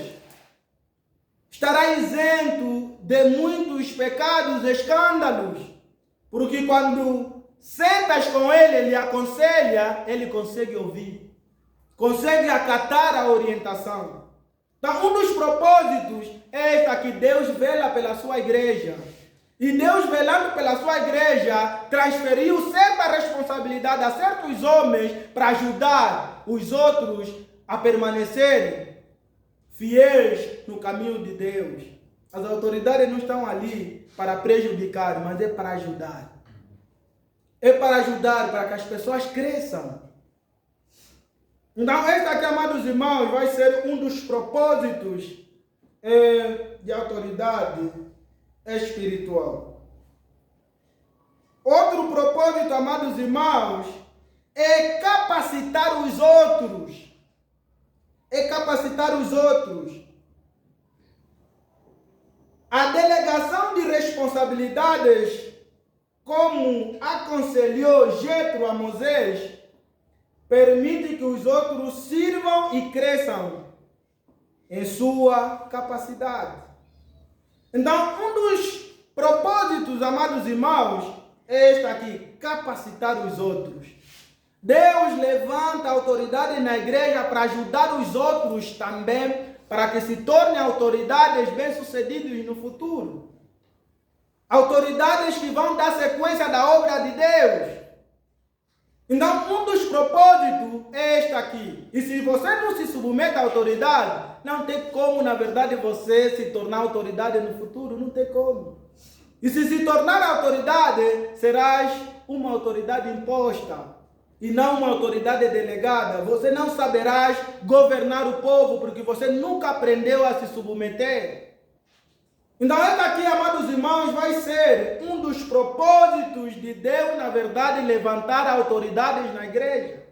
estará isento de muitos pecados, escândalos, porque quando sentas com ele aconselha, ele consegue ouvir, consegue acatar a orientação. Então, um dos propósitos é esta, que Deus vela pela sua igreja. E Deus, velando pela sua igreja, transferiu certa responsabilidade a certos homens para ajudar os outros a permanecerem fiéis no caminho de Deus. As autoridades não estão ali para prejudicar, mas é para ajudar. É para ajudar, para que as pessoas cresçam. Então, esta aqui, amados irmãos, vai ser um dos propósitos de autoridade espiritual. Outro propósito, amados irmãos, é capacitar os outros. É capacitar os outros. A delegação de responsabilidades, como aconselhou Jetro a Moisés, permite que os outros sirvam e cresçam em sua capacidade. Então, um dos propósitos, amados irmãos, é este aqui: capacitar os outros. Deus levanta autoridade na igreja para ajudar os outros também, para que se tornem autoridades bem-sucedidas no futuro. Autoridades que vão dar sequência da obra de Deus. Então, um dos propósitos é este aqui. E se você não se submete à autoridade, não tem como, na verdade, você se tornar autoridade no futuro. Não tem como. E se tornar autoridade, serás uma autoridade imposta e não uma autoridade delegada. Você não saberás governar o povo, porque você nunca aprendeu a se submeter. Então, esta aqui, amados irmãos, vai ser um dos propósitos de Deus, na verdade, levantar autoridades na igreja.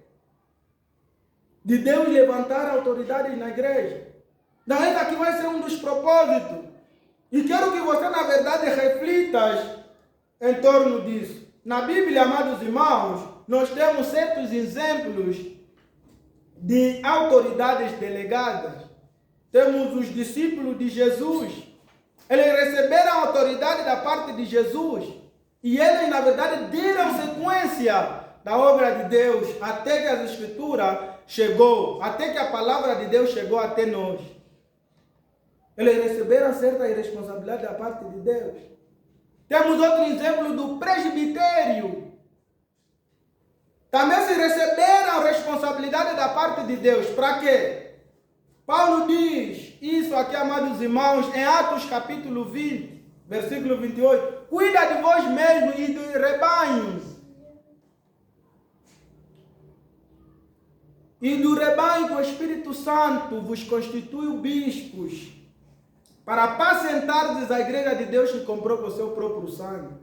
De Deus levantar autoridades na igreja. Então, esta aqui vai ser um dos propósitos. E quero que você, na verdade, reflitas em torno disso. Na Bíblia, amados irmãos, nós temos certos exemplos de autoridades delegadas. Temos os discípulos de Jesus. Eles receberam autoridade da parte de Jesus e eles, na verdade, deram sequência da obra de Deus até que a Escritura chegou, até que a palavra de Deus chegou até nós. Eles receberam certa responsabilidade da parte de Deus. Temos outro exemplo do presbitério. Também se receberam responsabilidade da parte de Deus. Para quê? Paulo diz isso aqui, amados irmãos, em Atos capítulo 20, versículo 28. Cuida de vós mesmos e dos rebanhos. E do rebanho que o Espírito Santo vos constituiu bispos, para apacentardes a igreja de Deus que comprou com o seu próprio sangue.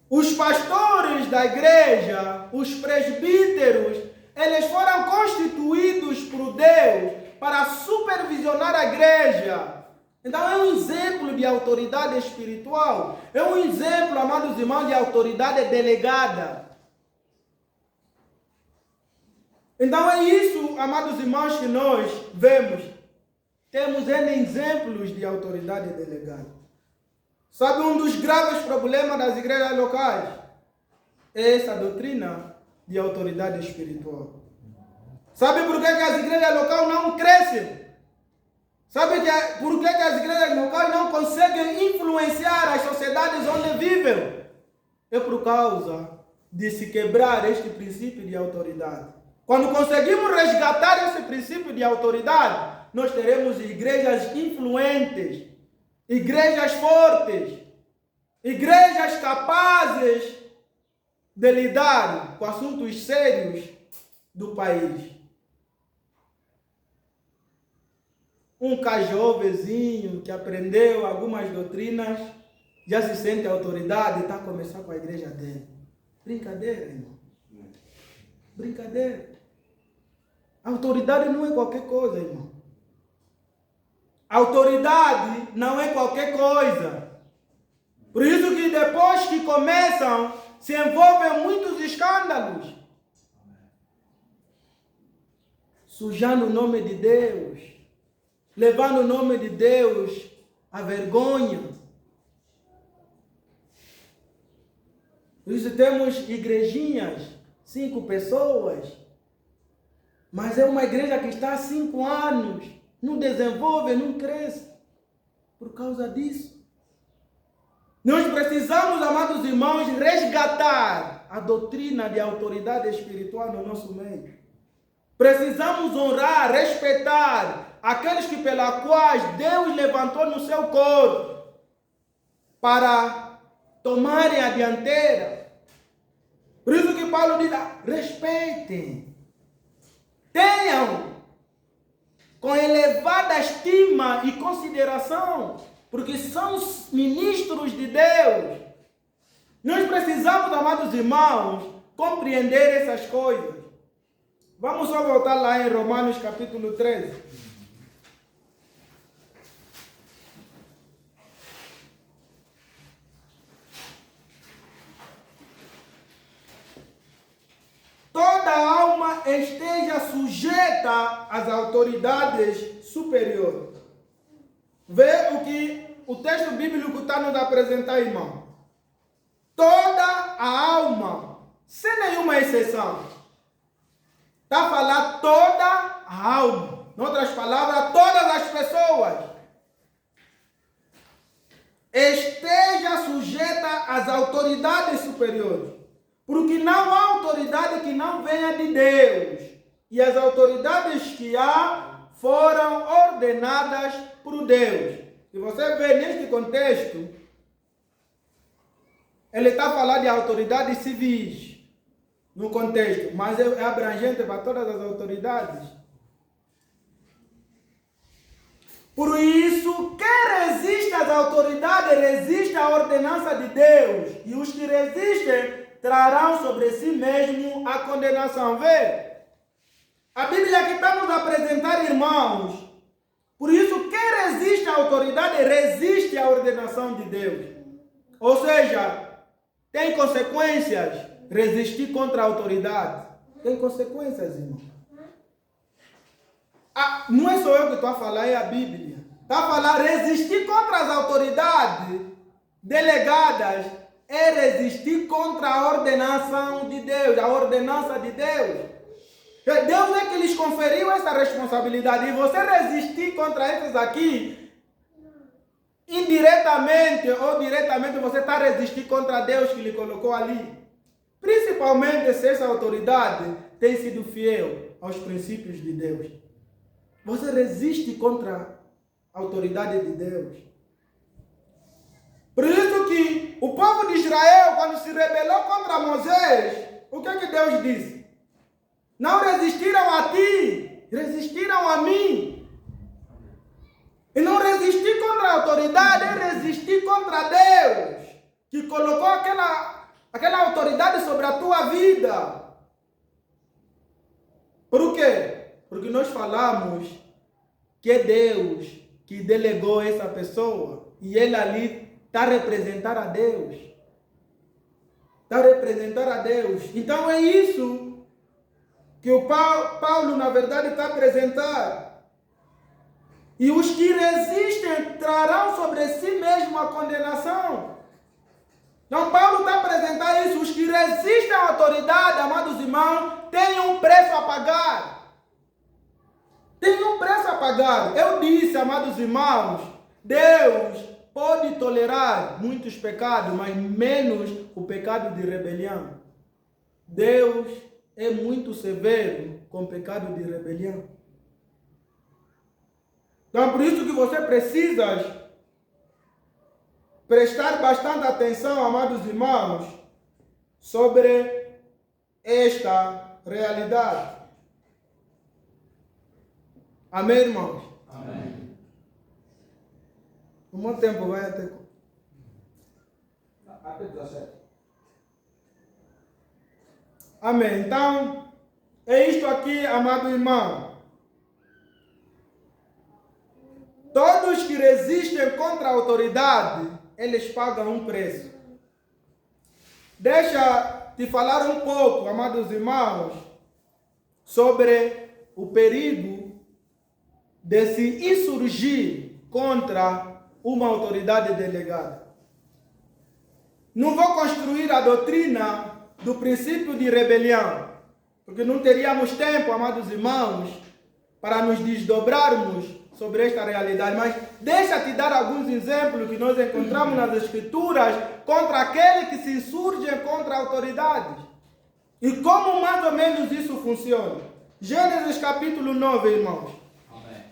Os pastores da igreja, os presbíteros, eles foram constituídos por Deus para supervisionar a igreja. Então é um exemplo de autoridade espiritual. É um exemplo, amados irmãos, de autoridade delegada. Então é isso, amados irmãos, que nós vemos. Temos N exemplos de autoridade delegada. Sabe, um dos graves problemas das igrejas locais é essa doutrina de autoridade espiritual. Sabe por que as igrejas locais não crescem? Sabe por que as igrejas locais não conseguem influenciar as sociedades onde vivem? É por causa de se quebrar este princípio de autoridade. Quando conseguimos resgatar esse princípio de autoridade, nós teremos igrejas influentes, igrejas fortes, igrejas capazes de lidar com assuntos sérios do país. Um cajovezinho que aprendeu algumas doutrinas, já se sente autoridade e está a começar com a igreja dele. Brincadeira, irmão. Brincadeira. A autoridade não é qualquer coisa, irmão. Autoridade não é qualquer coisa. Por isso que depois que começam, se envolvem muitos escândalos. Sujando o nome de Deus. Levando o nome de Deus à vergonha. Por isso temos igrejinhas, 5 pessoas. Mas é uma igreja que está há 5 anos. Não desenvolve, não cresce. Por causa disso. Nós precisamos, amados irmãos, resgatar a doutrina de autoridade espiritual no nosso meio. Precisamos honrar, respeitar aqueles que pela quais Deus levantou no seu corpo para tomarem a dianteira. Por isso que Paulo diz, respeitem, tenham com elevada estima e consideração, porque são os ministros de Deus. Nós precisamos, amados irmãos, compreender essas coisas. Vamos só voltar lá em Romanos capítulo 13. Toda alma esteja sujeita às autoridades superiores. Vê o que o texto bíblico está nos apresentando, irmão. Toda a alma, sem nenhuma exceção. Está a falar toda a alma. Em outras palavras, todas as pessoas. Esteja sujeita às autoridades superiores. Porque não há autoridade que não venha de Deus. E as autoridades que há foram ordenadas por Deus. Se você vê neste contexto, ele está falando de autoridades civis. No contexto, mas é abrangente para todas as autoridades. Por isso, quem resiste às autoridades, resiste à ordenança de Deus. E os que resistem trarão sobre si mesmo a condenação. Vê? A Bíblia que está nos apresentando, irmãos. Por isso, quem resiste à autoridade, resiste à ordenação de Deus. Ou seja, tem consequências. Resistir contra a autoridade tem consequências, irmão. Não é só eu que estou a falar, é a Bíblia. Está a falar resistir contra as autoridades delegadas é resistir contra a ordenação de Deus, a ordenança de Deus. Deus é que lhes conferiu essa responsabilidade. E você resistir contra esses aqui, indiretamente ou diretamente, você está a resistir contra Deus que lhe colocou ali. Principalmente se essa autoridade tem sido fiel aos princípios de Deus. Você resiste contra a autoridade de Deus. Por isso que o povo de Israel, quando se rebelou contra Moisés, o que é que Deus disse? Não resistiram a ti, resistiram a mim. E não resistir contra a autoridade é resistir contra Deus, que colocou aquela autoridade sobre a tua vida. Por quê? Porque nós falamos que é Deus que delegou essa pessoa e ele ali está a representar a Deus. Está a representar a Deus. Então é isso que o Paulo, na verdade, está a apresentar. E os que resistem trarão sobre si mesmo a condenação. Então Paulo está a apresentar isso. Os que resistem à autoridade, amados irmãos, têm um preço a pagar. Tem um preço a pagar. Eu disse, amados irmãos, Deus pode tolerar muitos pecados, mas menos o pecado de rebelião. Deus é muito severo com o pecado de rebelião. Então, por isso que você precisa prestar bastante atenção, amados irmãos, sobre esta realidade. Amém, irmãos? Amém. Um bom tempo vai até 17. Amém. Então, é isto aqui, amado irmão. Toda resistem contra a autoridade, eles pagam um preço. Deixa-te falar um pouco, amados irmãos, sobre o perigo de se insurgir contra uma autoridade delegada. Não vou construir a doutrina do princípio de rebelião, porque não teríamos tempo, amados irmãos, para nos desdobrarmos sobre esta realidade, mas deixa-te dar alguns exemplos que nós encontramos nas Escrituras contra aquele que se insurge contra autoridades. E como mais ou menos isso funciona. Gênesis capítulo 9, irmãos. Amém.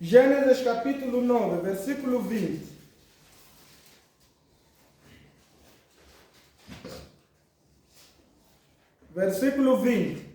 Gênesis capítulo 9, versículo 20. Versículo 20.